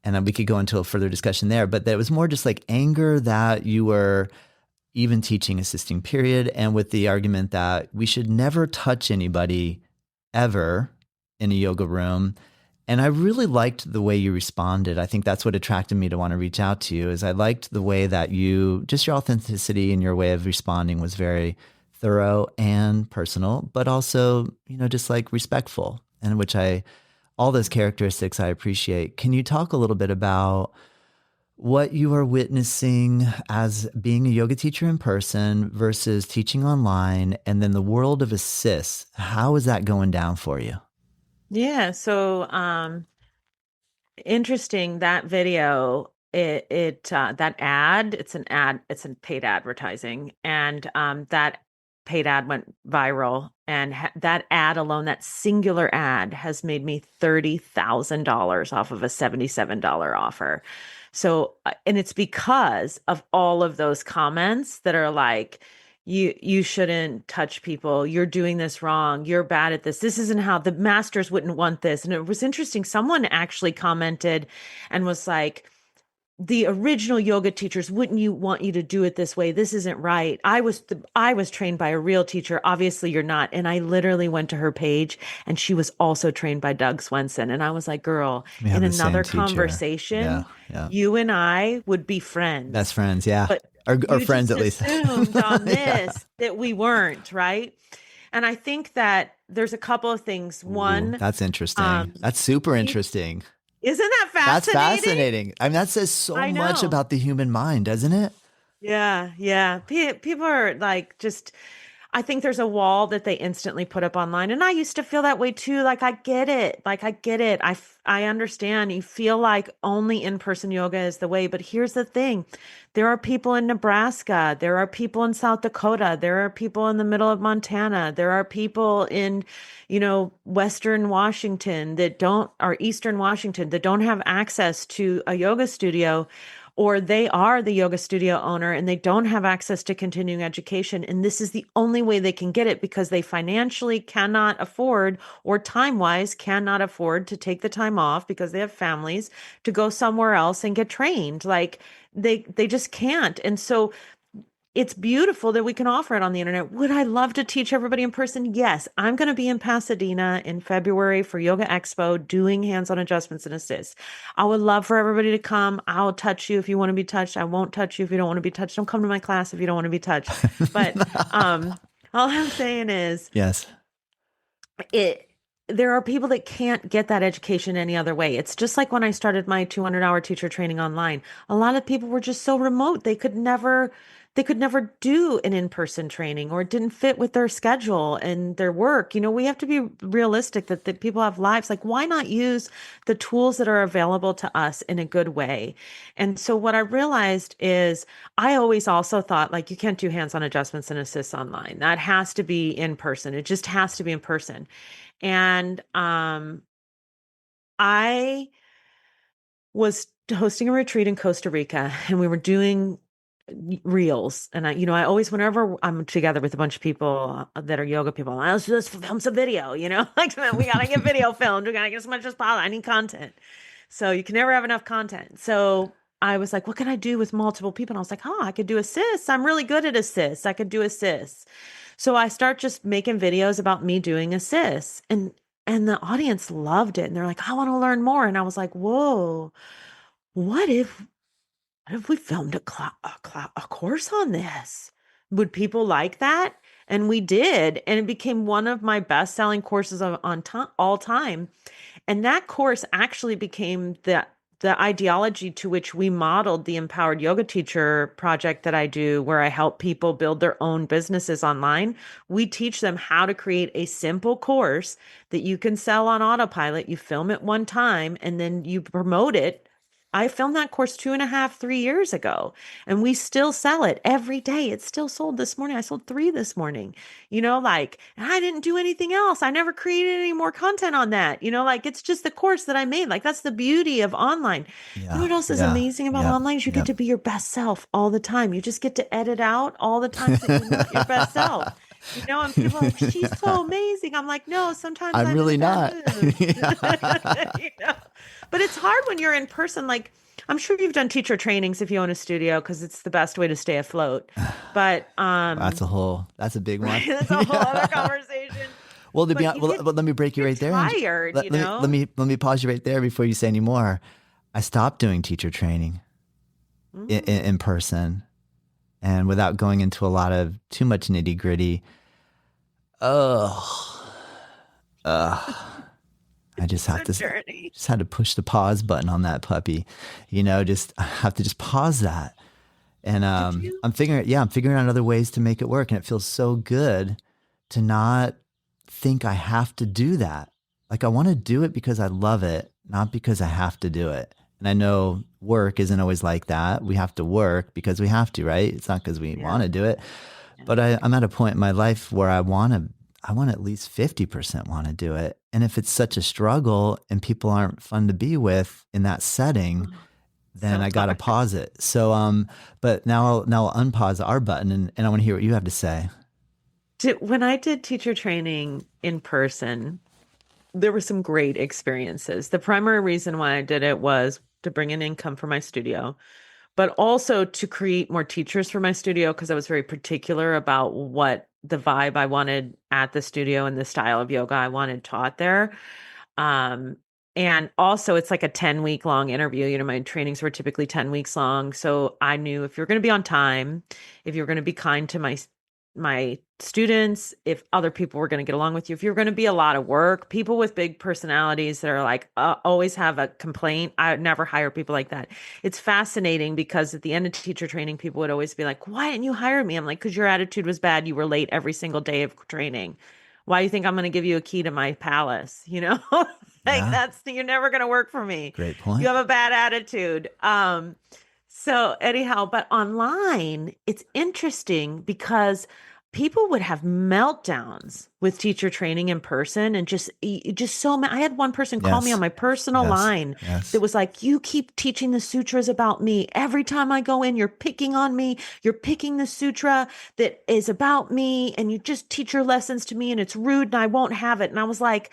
And then we could go into a further discussion there, but that was more just like anger that you were even teaching assisting period. And with the argument that we should never touch anybody ever in a yoga room. And I really liked the way you responded. I think that's what attracted me to want to reach out to you is I liked the way that you, just your authenticity and your way of responding was very thorough and personal, but also, just like respectful, and which all those characteristics I appreciate. Can you talk a little bit about what you are witnessing as being a yoga teacher in person versus teaching online, and then the world of assists? How is that going down for you? Yeah. So, interesting that video, that ad, it's an ad, it's a paid advertising. And, that paid ad went viral, and that ad alone, that singular ad has made me $30,000 off of a $77 offer. So, and it's because of all of those comments that are like, you shouldn't touch people. You're doing this wrong. You're bad at this. This isn't how the masters wouldn't want this. And it was interesting. Someone actually commented and was like, the original yoga teachers wouldn't you want you to do it this way? This isn't right. I was trained by a real teacher. Obviously you're not. And I literally went to her page and she was also trained by Doug Swenson. And I was like, girl, We have in the same another teacher. conversation, Yeah. you and I would be friends. Best friends, yeah. But Or you friends just at least. assumed on this Yeah. that we weren't, right? And I think that there's a couple of things. One, that's interesting. That's super interesting. isn't that That's fascinating? fascinating. I mean, that says so I much know. about the human mind, doesn't it? Yeah, yeah. People are like, just, I think there's a wall that they instantly put up online. And I used to feel that way too. Like, I get it. Like, I get it. I understand. You feel like only in-person yoga is the way. But here's the thing. There are people in Nebraska. There are people in South Dakota. There are people in the middle of Montana. There are people in, Western Washington or Eastern Washington that don't have access to a yoga studio, or they are the yoga studio owner and they don't have access to continuing education. And this is the only way they can get it because they financially cannot afford, or time-wise cannot afford, to take the time off because they have families to go somewhere else and get trained. Like they just can't. And so it's beautiful that we can offer it on the internet. Would I love to teach everybody in person? Yes. I'm going to be in Pasadena in February for Yoga Expo doing hands-on adjustments and assists. I would love for everybody to come. I'll touch you if you want to be touched. I won't touch you if you don't want to be touched. Don't come to my class if you don't want to be touched. But all I'm saying is, yes, there are people that can't get that education any other way. It's just like when I started my 200-hour teacher training online. A lot of people were just so remote. They could never do an in-person training, or it didn't fit with their schedule and their work. We have to be realistic that people have lives. Like, why not use the tools that are available to us in a good way? And so what I realized is, I always also thought, like, you can't do hands-on adjustments and assists online. That has to be in person. It just has to be in person. And I was hosting a retreat in Costa Rica, and we were doing reels. And I always, whenever I'm together with a bunch of people that are yoga people, let's just film some video, like, we got to get video filmed. We got to get as much as possible. I need content. So you can never have enough content. So I was like, what can I do with multiple people? And I was like, I could do assists. I'm really good at assists. I could do assists. So I start just making videos about me doing assists, and the audience loved it. And they're like, I want to learn more. And I was like, whoa, what if we filmed a course on this? Would people like that? And we did. And it became one of my best-selling courses all time. And that course actually became the ideology to which we modeled the Empowered Yoga Teacher project that I do, where I help people build their own businesses online. We teach them how to create a simple course that you can sell on autopilot. You film it one time and then you promote it I filmed that course 2.5, 3 years ago, and we still sell it every day. It's still sold this morning. I sold 3 this morning, like, and I didn't do anything else. I never created any more content on that, like it's just the course that I made. Like that's the beauty of online. Yeah. What else is Yeah. amazing about Yep. online is you Yep. get to be your best self all the time. You just get to edit out all the times that you're not your best self. And people are like, she's so amazing. I'm like, no, sometimes I'm I'm really in a bad not. mood. Yeah. But it's hard when you're in person. Like, I'm sure you've done teacher trainings if you own a studio because it's the best way to stay afloat. But That's a big one. that's a whole other conversation. Well, But let me break you right there. Tired, Let me pause you right there before you say any more. I stopped doing teacher training in person, and without going into a lot of too much nitty gritty. I just had to push the pause button on that puppy, just I have to just pause that. And I'm figuring out other ways to make it work. And it feels so good to not think I have to do that. Like I want to do it because I love it, not because I have to do it. And I know work isn't always like that. We have to work because we have to, right? It's not because we want to do it. But I'm at a point in my life where I want at least 50% want to do it. And if it's such a struggle and people aren't fun to be with in that setting, then I got to pause it. So, but now I'll unpause our button and I want to hear what you have to say. When I did teacher training in person, there were some great experiences. The primary reason why I did it was to bring in income for my studio, but also to create more teachers for my studio because I was very particular about what the vibe I wanted at the studio and the style of yoga I wanted taught there. And also it's like a 10-week long interview. My trainings were typically 10 weeks long. So I knew if you're going to be on time, if you're going to be kind to my students, if other people were going to get along with you, if you're going to be a lot of work, people with big personalities that are like always have a complaint. I would never hire people like that. It's fascinating because at the end of teacher training, people would always be like, why didn't you hire me? I'm like, because your attitude was bad. You were late every single day of training. Why do you think I'm going to give you a key to my palace? You're never going to work for me. Great point. You have a bad attitude. So anyhow, but online, it's interesting because people would have meltdowns with teacher training in person and just so mad. I had one person call me on my personal line that was like, you keep teaching the sutras about me. Every time I go in, you're picking on me. You're picking the sutra that is about me and you just teach your lessons to me and it's rude and I won't have it. And I was like,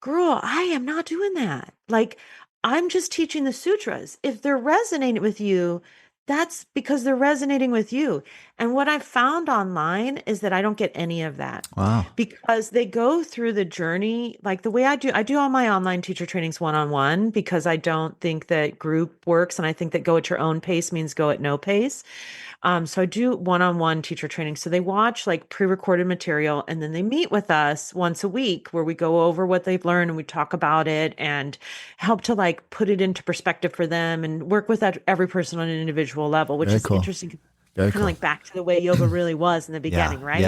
girl, I am not doing that. Like, I'm just teaching the sutras. If they're resonating with you, that's because they're resonating with you. And what I've found online is that I don't get any of that. Wow. Because they go through the journey like the way I do all my online teacher trainings one-on-one because I don't think that group works. And I think that go at your own pace means go at no pace. So I do one-on-one teacher training. So they watch like pre-recorded material and then they meet with us once a week where we go over what they've learned and we talk about it and help to like put it into perspective for them and work with every person on an individual level, which is interesting. Kind of like back to the way yoga really was in the beginning, right?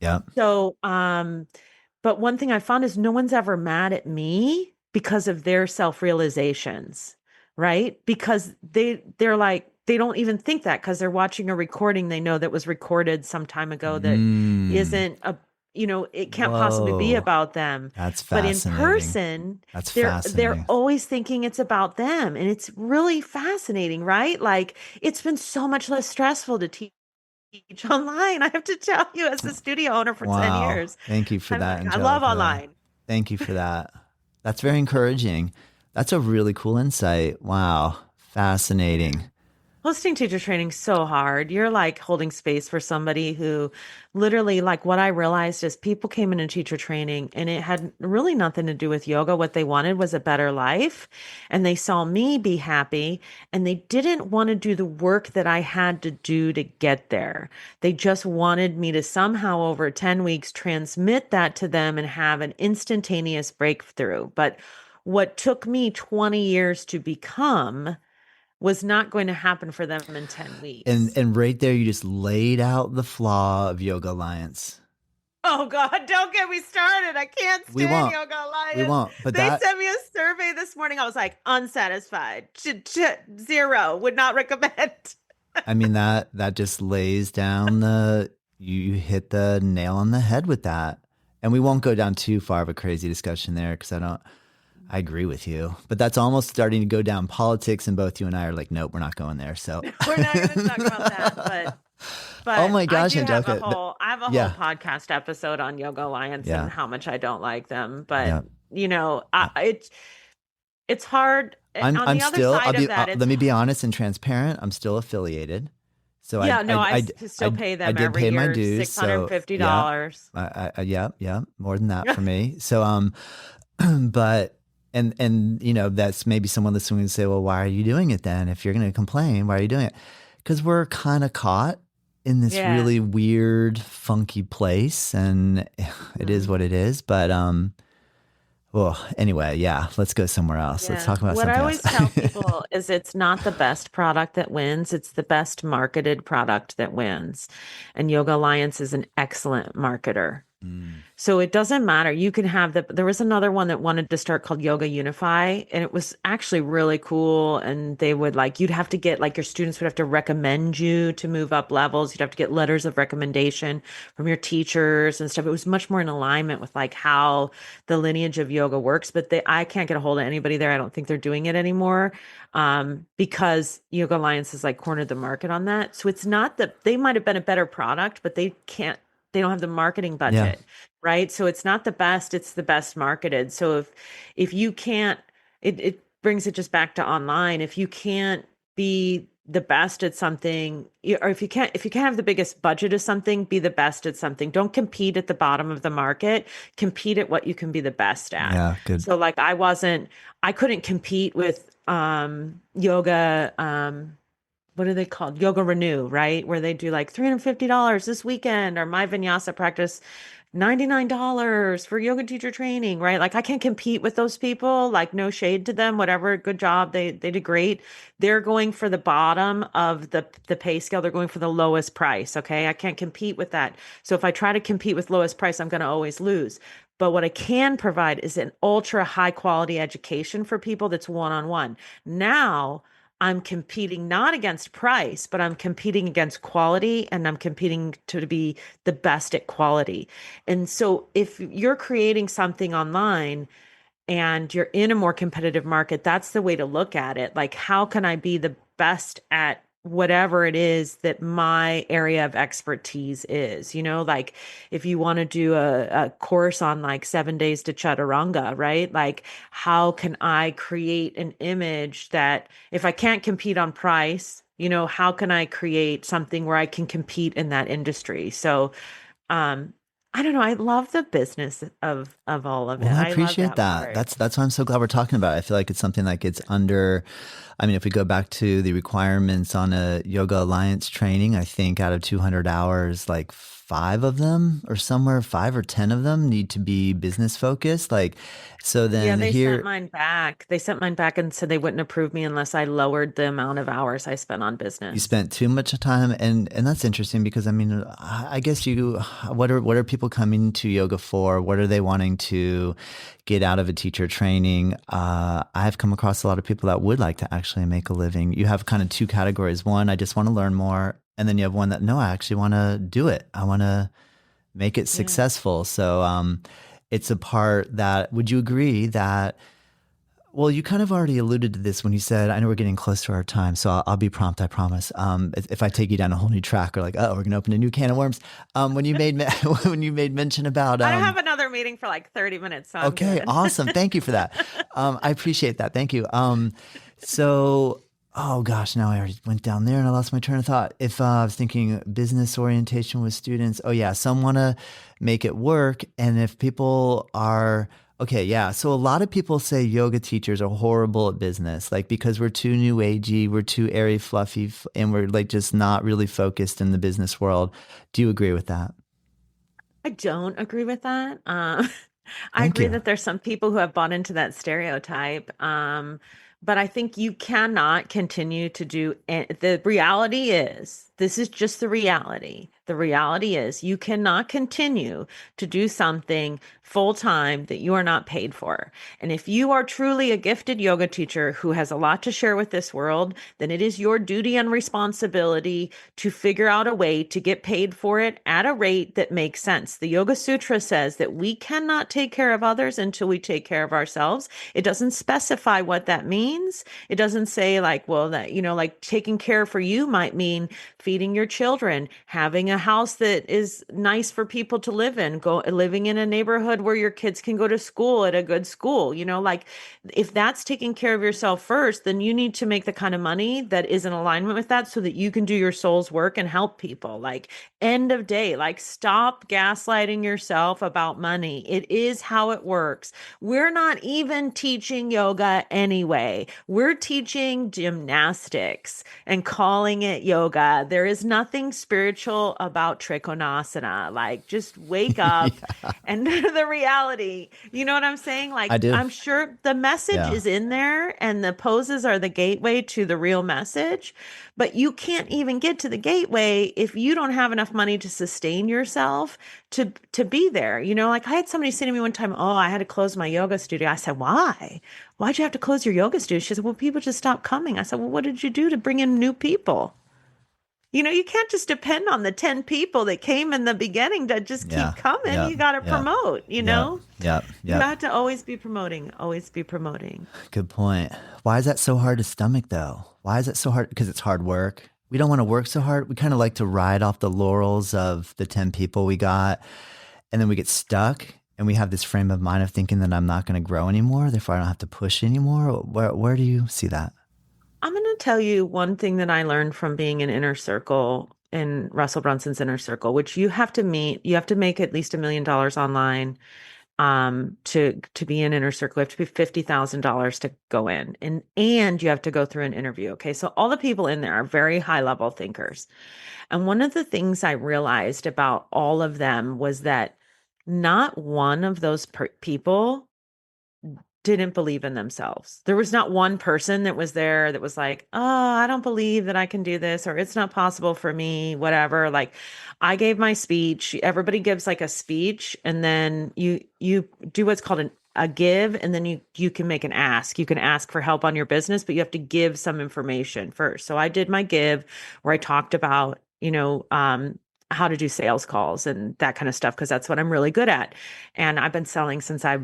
Yeah. So, but one thing I found is no one's ever mad at me because of their self-realizations, right? Because they're like, they don't even think that because they're watching a recording they know that was recorded some time ago that isn't it can't possibly be about them. That's fascinating. But in person, they're always thinking it's about them. And it's really fascinating, right? Like it's been so much less stressful to teach online. I have to tell you as a studio owner for 10 years. Thank you for that, Angelica. I love online. Thank you for that. That's very encouraging. That's a really cool insight. Wow. Fascinating. Hosting teacher training is so hard. You're like holding space for somebody who literally, like what I realized is people came into teacher training and it had really nothing to do with yoga. What they wanted was a better life. And they saw me be happy and they didn't want to do the work that I had to do to get there. They just wanted me to somehow over 10 weeks transmit that to them and have an instantaneous breakthrough. But what took me 20 years to become was not going to happen for them in 10 weeks. And right there, you just laid out the flaw of Yoga Alliance. Oh God, don't get me started. I can't We stand won't. Yoga We Alliance. won't. But They that, sent me a survey this morning. I was like, unsatisfied. Zero. Would not recommend. I mean, that just lays down you hit the nail on the head with that. And we won't go down too far of a crazy discussion there because I agree with you. But that's almost starting to go down politics, and both you and I are like, nope, we're not going there. So We're not going to talk about that, but oh my I gosh, do have Angelica. I have a whole Yeah. podcast episode on Yoga Alliance Yeah. and how much I don't like them. But Yeah. it's hard. On I'm the other still, side of that, let me be honest and transparent. I'm still affiliated. So yeah, no, still pay I them did every pay my year, dues. So yeah, $650. yeah, more than that for me. So, but, and, that's maybe someone listening and say, well, why are you doing it then? If you're going to complain, why are you doing it? Because we're kind of caught in this Yeah. really weird, funky place, and it is what it is. But, well, anyway, yeah, let's go somewhere else. Let's talk about What I something always else. tell people is it's not the best product that wins, it's the best marketed product that wins. And Yoga Alliance is an excellent marketer. So it doesn't matter. You can have there was another one that wanted to start called Yoga Unify, and it was actually really cool. And they would you'd have to get your students would have to recommend you to move up levels. You'd have to get letters of recommendation from your teachers and stuff. It was much more in alignment with how the lineage of yoga works. But I can't get a hold of anybody there. I don't think they're doing it anymore. Because Yoga Alliance has cornered the market on that. So it's not that they might have been a better product, but they don't have the marketing budget, right? So it's not the best, it's the best marketed. So if you can't, it brings it just back to online. If you can't be the best at something, or if you can't have the biggest budget of something, be the best at something. Don't compete at the bottom of the market. Compete at what you can be the best at. Yeah, good. So I couldn't compete with yoga, what are they called? Yoga Renew, right? Where they do $350 this weekend, or my vinyasa practice, $99 for yoga teacher training, right? I can't compete with those people. No shade to them, whatever, good job. They did great. They're going for the bottom of the pay scale. They're going for the lowest price. Okay. I can't compete with that. So if I try to compete with lowest price, I'm going to always lose. But what I can provide is an ultra high quality education for people that's one-on-one. Now, I'm competing not against price, but I'm competing against quality, and I'm competing to be the best at quality. And so if you're creating something online and you're in a more competitive market, that's the way to look at it. How can I be the best at whatever it is that my area of expertise is? If you want to do a course on 7 days to chaturanga, right? How can I create an image that, if I can't compete on price, how can I create something where I can compete in that industry? So, I don't know. I love the business of all of it. Well, I I love appreciate that. part. That's why I'm so glad we're talking about it. I feel like it's something it's under. I mean, if we go back to the requirements on a Yoga Alliance training, I think out of 200 hours, 5 of them, or somewhere 5 or 10 of them, need to be business focused. So then they here, sent mine back. They sent mine back and said they wouldn't approve me unless I lowered the amount of hours I spent on business. you spent too much time, and that's interesting because I mean, I guess what are people coming to yoga for? What are they wanting to get out of a teacher training? I've come across a lot of people that would like to actually make a living. You have kind of 2 categories. One, I just want to learn more. And then you have one that, no, I actually want to do it. I want to make it successful. So it's a part that, would you agree that, well, you kind of already alluded to this when you said, I know we're getting close to our time, so I'll be prompt, I promise. If I take you down a whole new track, or oh, we're going to open a new can of worms. When you made mention about, I have another meeting for 30 minutes. So okay, awesome. Thank you for that. I appreciate that. Thank you. So, oh gosh, now I already went down there and I lost my train of thought. If I was thinking business orientation with students, oh yeah, some want to make it work. And if people are, okay, yeah. So a lot of people say yoga teachers are horrible at business, because we're too new agey, we're too airy, fluffy, and we're just not really focused in the business world. Do you agree with that? I don't agree with that. I Thank agree you. that there's some people who have bought into that stereotype. But I think you cannot continue to do, the reality is, this is just the reality. The reality is you cannot continue to do something full time that you are not paid for. And if you are truly a gifted yoga teacher who has a lot to share with this world, then it is your duty and responsibility to figure out a way to get paid for it at a rate that makes sense. The Yoga Sutra says that we cannot take care of others until we take care of ourselves. It doesn't specify what that means. It doesn't say like, well, that, like taking care for you might mean feeding your children, having a house that is nice for people to live in, living in a neighborhood where your kids can go to school at a good school. Like if that's taking care of yourself first, then you need to make the kind of money that is in alignment with that so that you can do your soul's work and help people. Like end of day, like stop gaslighting yourself about money. It is how it works. We're not even teaching yoga anyway. We're teaching gymnastics and calling it yoga. There is nothing spiritual about Trikonasana. Like just wake up and the reality, you know what I'm saying? Like I do. I'm sure the message is in there and the poses are the gateway to the real message, but you can't even get to the gateway if you don't have enough money to sustain yourself to be there. Like I had somebody say to me one time, oh, I had to close my yoga studio. I said, why? Why'd you have to close your yoga studio? She said, well, people just stopped coming. I said, well, what did you do to bring in new people? You can't just depend on the 10 people that came in the beginning to just keep coming. Yeah, you got to promote, Yeah. You have to always be promoting, always be promoting. Good point. Why is that so hard to stomach though? Why is it so hard? Because it's hard work. We don't want to work so hard. We kind of like to ride off the laurels of the 10 people we got. And then we get stuck and we have this frame of mind of thinking that I'm not going to grow anymore. Therefore I don't have to push anymore. Where do you see that? I'm going to tell you one thing that I learned from being in Inner Circle, in Russell Brunson's Inner Circle, which you have to make at least $1 million online to be in Inner Circle. You have to pay $50,000 to go in, and you have to go through an interview. Okay, so all the people in there are very high level thinkers, and one of the things I realized about all of them was that not one of those people didn't believe in themselves. There was not one person that was there that was like, oh, I don't believe that I can do this, or it's not possible for me, whatever. Like I gave my speech. Everybody gives like a speech, and then you do what's called a give, and then you can make an ask. You can ask for help on your business, but you have to give some information first. So I did my give where I talked about, how to do sales calls and that kind of stuff, because that's what I'm really good at. And I've been selling since I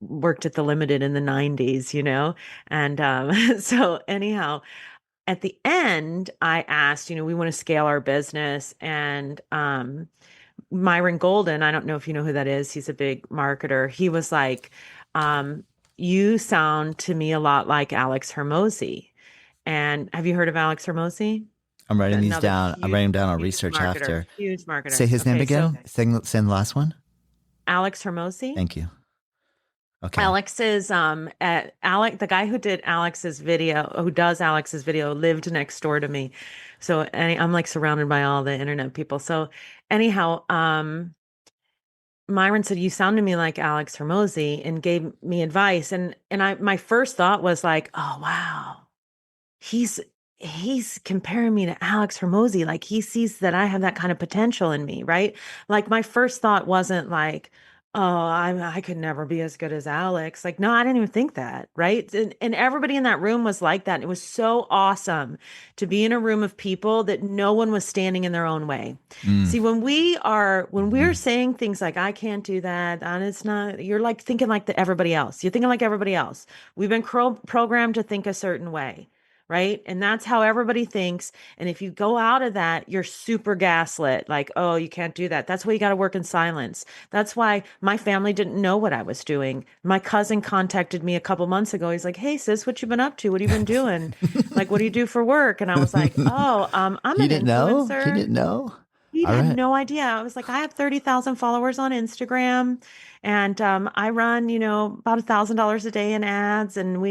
worked at the Limited in the 90s, And so anyhow, at the end, I asked, we want to scale our business. And Myron Golden, I don't know if you know who that is. He's a big marketer. He was like, you sound to me a lot like Alex Hermosi. And have you heard of Alex Hermosi? I'm writing these down. I'm writing down on research marketer, after. Huge marketer. Say his name again. Say the last one. Alex Hermosi. Thank you. Okay. Alex is the guy who does Alex's video lived next door to me. So I'm like surrounded by all the internet people. So anyhow, Myron said, you sound to me like Alex Hermosi, and gave me advice. And my first thought was like, oh wow, he's comparing me to Alex Hermosi. Like he sees that I have that kind of potential in me, right? Like my first thought wasn't like, oh, I could never be as good as Alex. Like, no, I didn't even think that, right? And everybody in that room was like that. It was so awesome to be in a room of people that no one was standing in their own way. See, when we're saying things like, I can't do that, and it's not, you're like thinking like everybody else. You're thinking like everybody else. We've been programmed to think a certain way. Right. And that's how everybody thinks. And if you go out of that, you're super gaslit. Like, oh, you can't do that. That's why you got to work in silence. That's why my family didn't know what I was doing. My cousin contacted me a couple months ago. He's like, hey, sis, what you been up to? What have you been doing? Like, what do you do for work? And I was like, oh, I'm an influencer. He didn't know? He had no idea. I was like, I have 30,000 followers on Instagram, and I run, about $1,000 a day in ads, and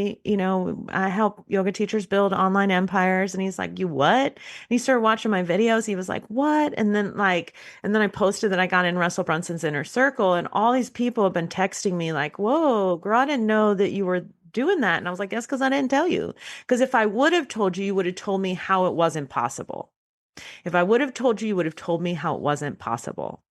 I help yoga teachers build online empires. And he's like, you what? And he started watching my videos. He was like, what? And then I posted that I got in Russell Brunson's Inner Circle, and all these people have been texting me like, whoa, girl, I didn't know that you were doing that. And I was like, that's because I didn't tell you. Because if I would have told you, you would have told me how it wasn't possible. If I would have told you, you would have told me how it wasn't possible.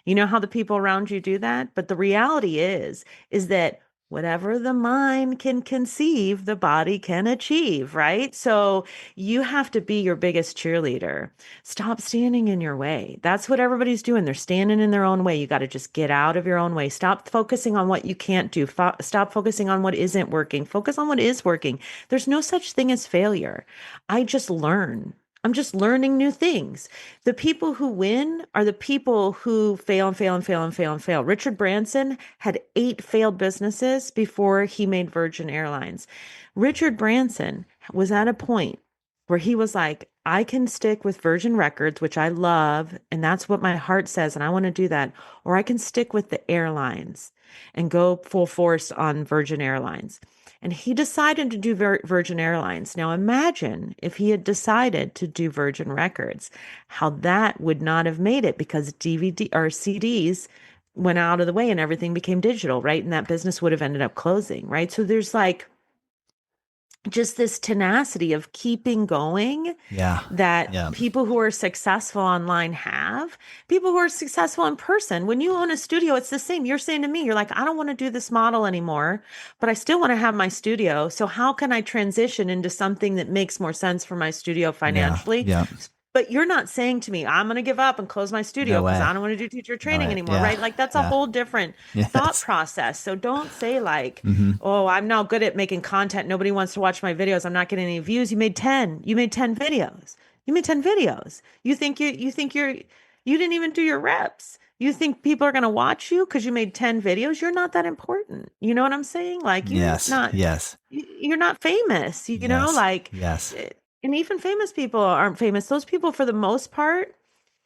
You know how the people around you do that? But the reality is that whatever the mind can conceive, the body can achieve, right? So you have to be your biggest cheerleader. Stop standing in your way. That's what everybody's doing. They're standing in their own way. You got to just get out of your own way. Stop focusing on what you can't do. Stop focusing on what isn't working. Focus on what is working. There's no such thing as failure. I just learn. I'm just learning new things. The people who win are the people who fail and fail and fail and fail and fail. Richard Branson had 8 failed businesses before he made Virgin Airlines. Richard Branson was at a point where he was like, I can stick with Virgin Records, which I love, and that's what my heart says, and I want to do that. Or I can stick with the airlines and go full force on Virgin Airlines. And he decided to do Virgin Airlines. Now imagine if he had decided to do Virgin Records, how that would not have made it, because DVD or CDs went out of the way and everything became digital, right? And that business would have ended up closing, right? So there's like just this tenacity of keeping going that people who are successful online have. People who are successful in person. When you own a studio, it's the same. You're saying to me, you're like, I don't want to do this model anymore, but I still want to have my studio. So how can I transition into something that makes more sense for my studio financially? Yeah. But you're not saying to me, I'm going to give up and close my studio because I don't want to do teacher training anymore, right? Like that's a whole different thought process. So don't say like, oh, I'm now good at making content. Nobody wants to watch my videos. I'm not getting any views. You made 10. You made 10 videos. You made 10 videos. You think you didn't even do your reps. You think people are going to watch you because you made 10 videos? You're not that important. You know what I'm saying? Like you're you're not famous, you know, like and even famous people aren't famous. Those people, for the most part,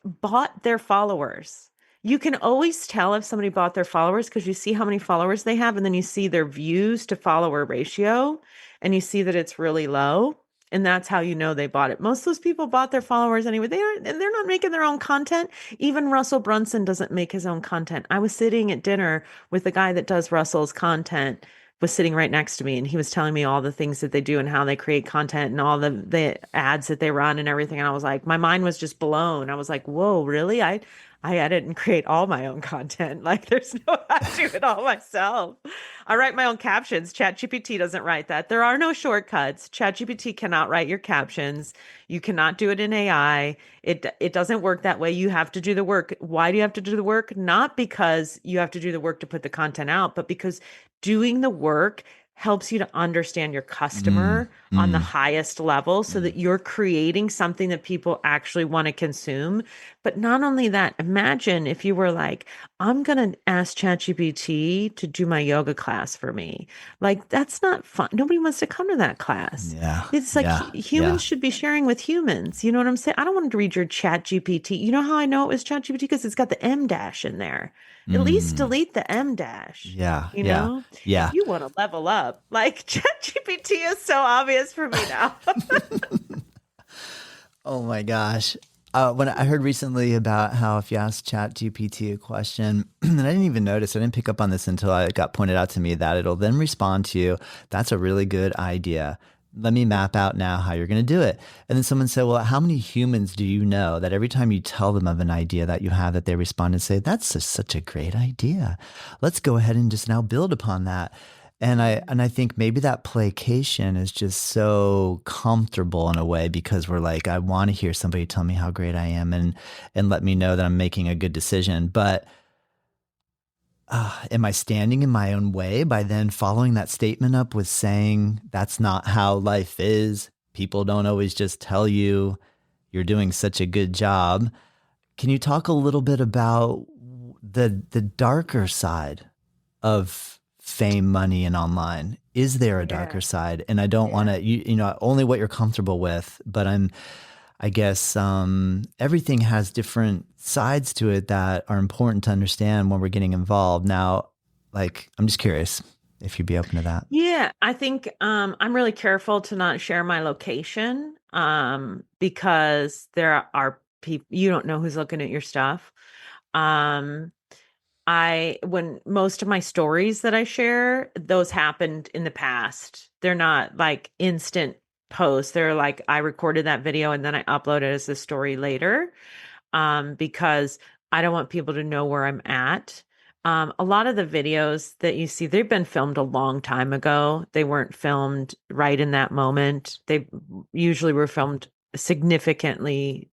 bought their followers. You can always tell if somebody bought their followers because you see how many followers they have, and then you see their views to follower ratio, and you see that it's really low. And that's how you know they bought it. Most of those people bought their followers anyway. They're not making their own content. Even Russell Brunson doesn't make his own content. I was sitting at dinner with the guy that does Russell's content, was sitting right next to me, and he was telling me all the things that they do and how they create content and all the ads that they run and everything. And I was like, my mind was just blown. I was like, whoa, really? I edit and create all my own content. Like there's no, I do it all myself. I write my own captions. ChatGPT doesn't write that. There are no shortcuts. ChatGPT cannot write your captions. You cannot do it in AI. It doesn't work that way. You have to do the work. Why do you have to do the work? Not because you have to do the work to put the content out, but because doing the work helps you to understand your customer on the highest level so that you're creating something that people actually want to consume. But not only that, imagine if you were like, I'm going to ask ChatGPT to do my yoga class for me. Like, that's not fun. Nobody wants to come to that class. Yeah. It's like humans should be sharing with humans. You know what I'm saying? I don't want to read your ChatGPT. You know how I know it was ChatGPT? Because it's got the M dash in there. At least delete the M dash. Yeah. You know? Yeah. You want to level up. Like ChatGPT is so obvious for me now. Oh my gosh. When I heard recently about how if you ask ChatGPT a question, and I didn't even notice, I didn't pick up on this until it got pointed out to me that it'll then respond to you. That's a really good idea. Let me map out now how you're going to do it. And then someone said, well, how many humans do you know that every time you tell them of an idea that you have, that they respond and say, that's such a great idea. Let's go ahead and just now build upon that. And I think maybe that placation is just so comfortable in a way because we're like, I want to hear somebody tell me how great I am and let me know that I'm making a good decision. But am I standing in my own way by then following that statement up with saying that's not how life is? People don't always just tell you you're doing such a good job. Can you talk a little bit about the darker side of fame, money, and online? Is there a darker side? And I don't want to, you know, only what you're comfortable with, but I guess everything has different sides to it that are important to understand when we're getting involved. Now, like, I'm just curious if you'd be open to that. Yeah, I think I'm really careful to not share my location because there are people, you don't know who's looking at your stuff. When most of my stories that I share, those happened in the past. They're not like instant post. They're like, I recorded that video and then I upload it as a story later, because I don't want people to know where I'm at. A lot of the videos that you see, they've been filmed a long time ago. They weren't filmed right in that moment. They usually were filmed significantly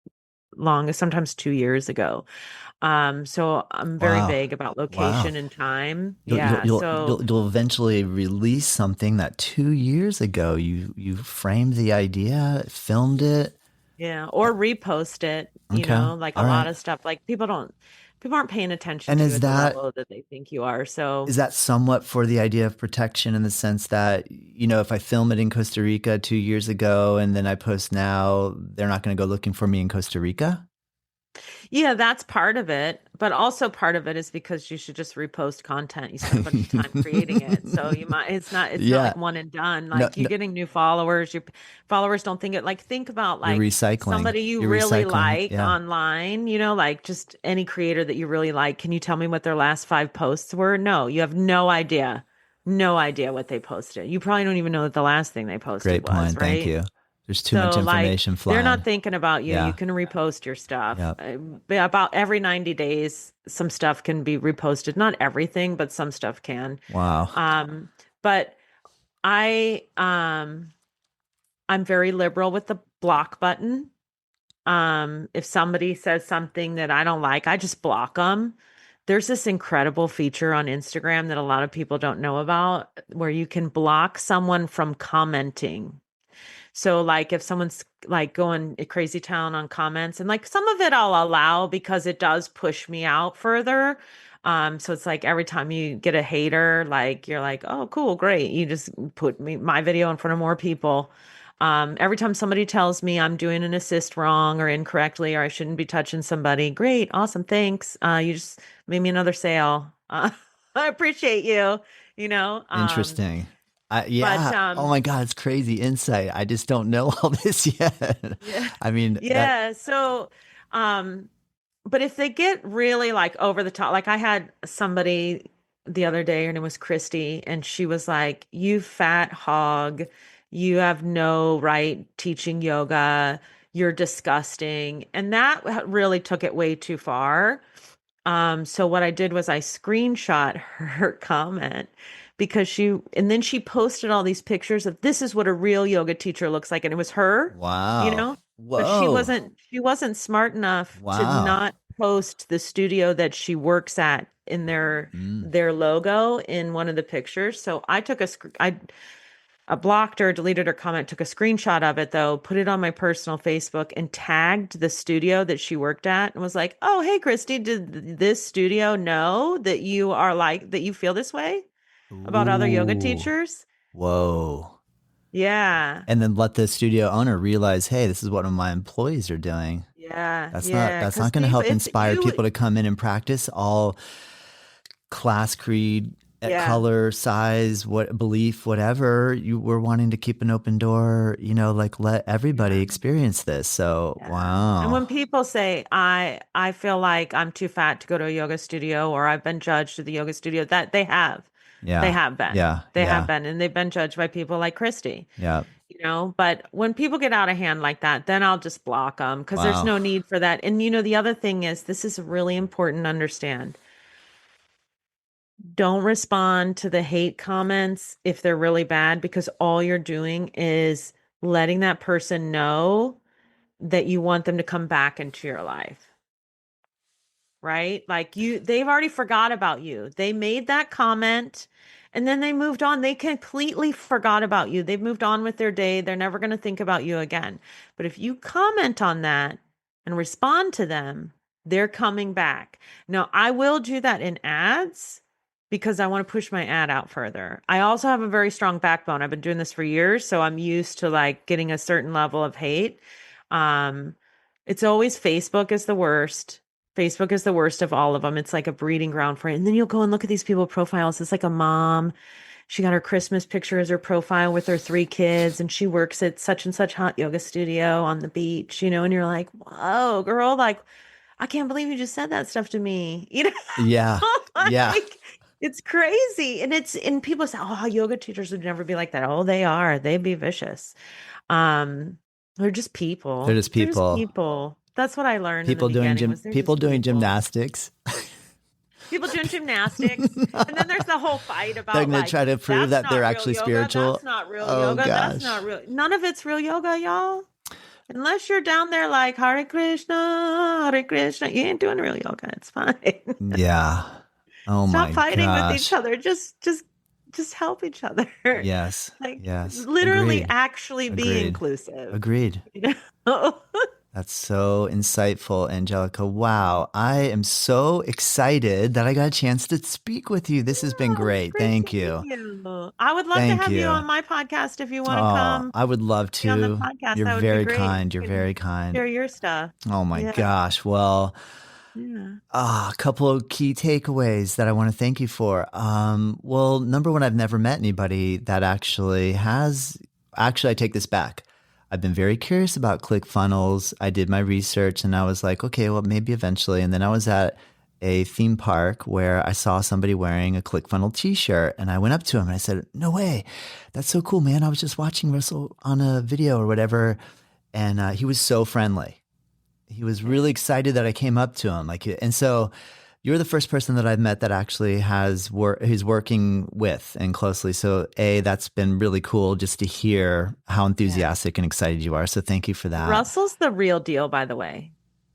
long, sometimes 2 years ago. So I'm very Wow. vague about Wow. location and time. You'll you'll Yeah. you'll So you'll, you'll eventually release something that 2 years ago you framed the idea, filmed it. yeah, or repost it, Okay. like a All lot right. of stuff. Like people aren't paying attention And to you at the level that they think you are. So is that somewhat for the idea of protection in the sense that, if I film it in Costa Rica 2 years ago and then I post now, they're not going to go looking for me in Costa Rica? yeah, that's part of it. But also part of it is because you should just repost content. You spend a bunch of time creating it. So it's not Yeah. like one and done. No, Like you're no, getting new followers. Your followers don't think it like think about you're like recycling. somebody you You're really recycling. like Yeah. online, like just any creator that you really like. Can you tell me what their last 5 posts were? No, you have no idea. No idea what they posted. You probably don't even know what the last thing they posted Great was, point. Thank right? you. There's too much So, like, information they're flying. not thinking about you. You Yeah. can repost your stuff. Yep. About every 90 days, some stuff can be reposted. Not everything, but some stuff can. Wow. But I I'm very liberal with the block button. If somebody says something that I don't like, I just block them. There's this incredible feature on Instagram that a lot of people don't know about where you can block someone from commenting. So like if someone's like going crazy town on comments and like some of it I'll allow because it does push me out further. So it's like every time you get a hater, like you're like, oh, cool, great. You just put my video in front of more people. Every time somebody tells me I'm doing an assist wrong or incorrectly or I shouldn't be touching somebody, great, awesome, thanks. You just made me another sale. I appreciate you, you know. Interesting. But Yeah. Oh my God, it's crazy insight. I just don't know all this yet. yeah. I mean, that, Yeah. So, um, but if they get really like over the top, like I had somebody the other day, her name was Christy, and she was like, "You fat hog, you have no right teaching yoga. You're disgusting." And that really took it way too far. So what I did was I screenshot her comment because and then she posted all these pictures of this is what a real yoga teacher looks like. And it was her, you wow. know, but Whoa. she wasn't smart enough to Wow. not post the studio that she works at in Mm. their logo in one of the pictures. So I blocked her, deleted her comment, took a screenshot of it though, put it on my personal Facebook and tagged the studio that she worked at and was like, "Oh, hey Christy, did this studio know that that you feel this way about other yoga Ooh. teachers?" Whoa. Yeah. And then let the studio owner realize, hey, this is what my employees are doing. Yeah. That's not Yeah. that's not Cause going to people, help it's inspire people to come in and practice all class, creed, yeah. color, size, what belief, whatever. You were wanting to keep an open door, like let everybody Yeah. experience this. So, Yeah. And wow. when people say I feel like I'm too fat to go to a yoga studio or I've been judged at the yoga studio, that they have. They Yeah. have been. Yeah. They have Yeah. been and they've been judged by people like Christy. Yeah. But when people get out of hand like that, then I'll just block them because there's Wow. no need for that. And the other thing is this is really important to understand. Don't respond to the hate comments if they're really bad because all you're doing is letting that person know that you want them to come back into your life. Right? Like they've already forgot about you. They made that comment and then they moved on. They completely forgot about you. They've moved on with their day. They're never going to think about you again. But if you comment on that and respond to them, they're coming back. Now, I will do that in ads because I want to push my ad out further. I also have a very strong backbone. I've been doing this for years, so I'm used to like getting a certain level of hate. Um, it's always Facebook is the worst. Facebook is the worst of all of them. It's like a breeding ground for it. And then you'll go and look at these people profiles. It's like a mom. She got her Christmas picture as her profile with her 3 kids, and she works at such and such hot yoga studio on the beach, and you're like, whoa, girl, like, I can't believe you just said that stuff to me. Yeah. Yeah. Like, it's crazy. And people say, oh, yoga teachers would never be like that. Oh, they are. They'd be vicious. They're just people. They're just people. People. That's what I learned People in the doing beginning. people doing gymnastics. People doing gymnastics. And then there's the whole fight about they're going to try to prove that they're actually spiritual. That's not real yoga. Gosh. That's not real. None of it's real yoga, y'all. Unless you're down there like Hare Krishna, you ain't doing real yoga. It's fine. Yeah. Oh my gosh. Stop fighting with each other. Just help each other. Yes. Like yes. literally Agreed. actually be inclusive. Agreed. You know? That's so insightful, Angelica. Wow. I am so excited that I got a chance to speak with you. This has been great. Thank you. I would love to have you on my podcast if you want to come. I would love to. On the podcast. You're very kind. You're very kind. Share your stuff. Oh my gosh. Well, a couple of key takeaways that I want to thank you for. Well, number one, I've never met anybody that actually I take this back. I've been very curious about ClickFunnels. I did my research and I was like, okay, well, maybe eventually. And then I was at a theme park where I saw somebody wearing a ClickFunnels t-shirt and I went up to him and I said, no way, that's so cool, man. I was just watching Russell on a video or whatever. And he was so friendly. He was really excited that I came up to him. And so you're the first person that I've met that actually he's working with and closely. So that's been really cool just to hear how enthusiastic and excited you are. So thank you for that. Russell's the real deal, by the way.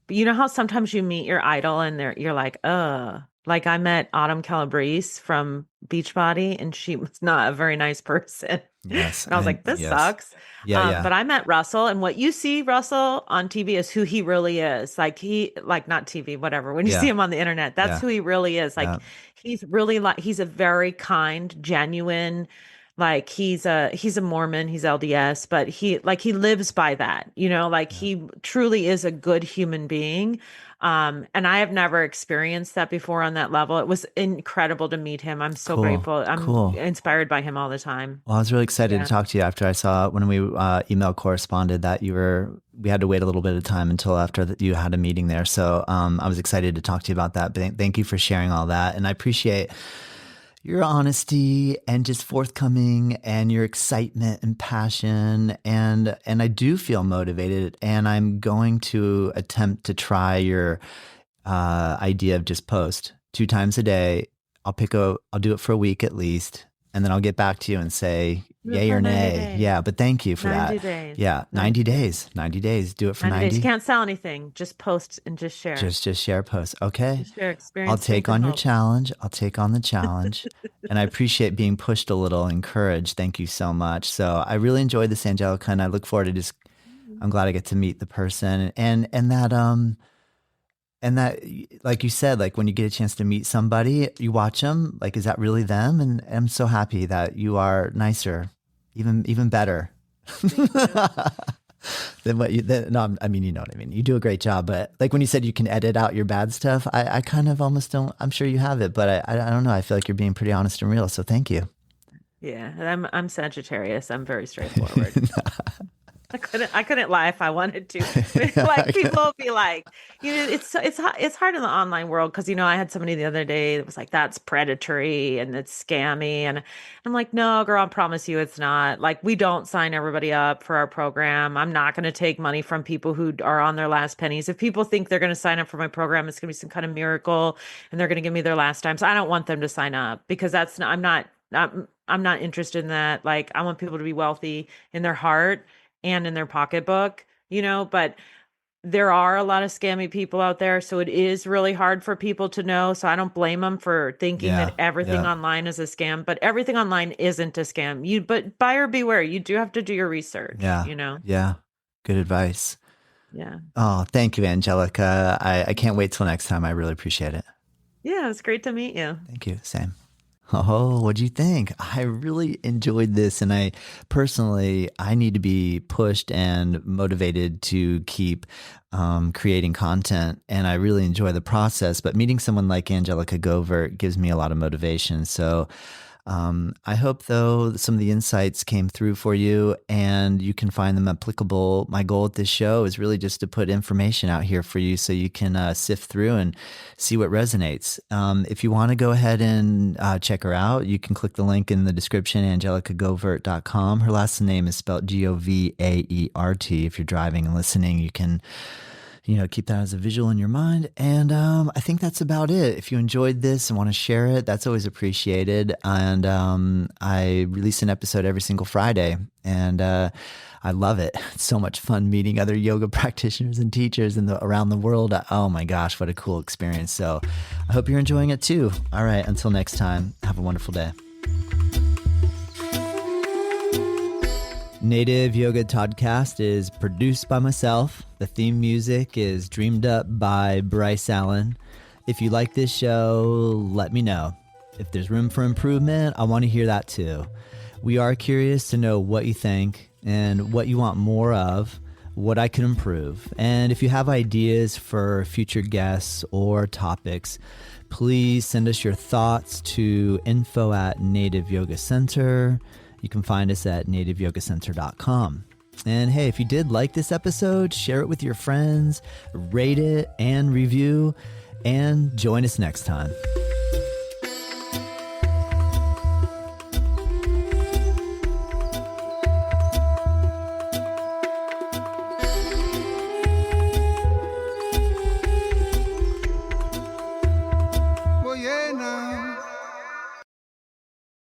But you know how sometimes you meet your idol and you're like, like I met Autumn Calabrese from Beachbody and she was not a very nice person. Yes. And I was like, this sucks. Yeah. But I met Russell and what you see Russell on TV is who he really is. Like not TV, whatever. When you see him on the internet, that's who he really is. Like he's a very kind, genuine, like he's a Mormon, he's LDS, but he lives by that, he truly is a good human being. And I have never experienced that before on that level. It was incredible to meet him. I'm so grateful. I'm inspired by him all the time. Well, I was really excited to talk to you after I saw when we email corresponded that we had to wait a little bit of time until after you had a meeting there. So I was excited to talk to you about that. But thank you for sharing all that. And I appreciate your honesty and just forthcoming and your excitement and passion. And I do feel motivated and I'm going to attempt to try your idea of just post 2 times a day. I'll do it for a week at least. And then I'll get back to you and say yay or nay. Yeah. But thank you for 90 that. Days. Yeah. 90 days. 90 days. Do it for 90 days. You can't sell anything. Just post and just share. Just share posts. Okay. Just share experience. I'll take on your challenge. I'll take on the challenge. And I appreciate being pushed a little, encouraged. Thank you so much. So I really enjoyed this, Angelica, and I look forward to I'm glad I get to meet the person and that, like you said, like when you get a chance to meet somebody, you watch them, like, is that really them? And I'm so happy that you are nicer, even better than what I mean, you know what I mean? You do a great job, but like when you said you can edit out your bad stuff, I kind of almost don't, I'm sure you have it, but I don't know. I feel like you're being pretty honest and real. So thank you. Yeah. I'm Sagittarius. I'm very straightforward. I couldn't lie if I wanted to. Like people will be like, it's hard in the online world because I had somebody the other day that was like, that's predatory and it's scammy, and I'm like, no, girl, I promise you, it's not. Like we don't sign everybody up for our program. I'm not going to take money from people who are on their last pennies. If people think they're going to sign up for my program, it's going to be some kind of miracle and they're going to give me their last dime. So I don't want them to sign up because I'm not interested in that. Like I want people to be wealthy in their heart and in their pocketbook, but there are a lot of scammy people out there. So it is really hard for people to know. So I don't blame them for thinking that everything online is a scam, but everything online isn't a scam. But buyer beware. You do have to do your research. Yeah. Yeah. Good advice. Yeah. Oh, thank you, Angelica. I can't wait till next time. I really appreciate it. Yeah. It was great to meet you. Thank you. Same. Oh, what'd you think? I really enjoyed this. And I need to be pushed and motivated to keep creating content. And I really enjoy the process. But meeting someone like Angelica Govaert gives me a lot of motivation. So I hope, though, some of the insights came through for you and you can find them applicable. My goal at this show is really just to put information out here for you so you can sift through and see what resonates. If you want to go ahead and check her out, you can click the link in the description, angelicagovaert.com. Her last name is spelled Govaert. If you're driving and listening, you can keep that as a visual in your mind. And I think that's about it. If you enjoyed this and want to share it, that's always appreciated. And I release an episode every single Friday. And I love it. It's so much fun meeting other yoga practitioners and teachers around the world. Oh my gosh, what a cool experience. So I hope you're enjoying it too. All right, until next time, have a wonderful day. Native Yoga Toddcast is produced by myself. The theme music is dreamed up by Bryce Allen. If you like this show, let me know. If there's room for improvement, I want to hear that too. We are curious to know what you think and what you want more of, what I can improve. And if you have ideas for future guests or topics, please send us your thoughts to info@Native Yoga Center. You can find us at nativeyogacenter.com. And hey, if you did like this episode, share it with your friends, rate it and review, and join us next time.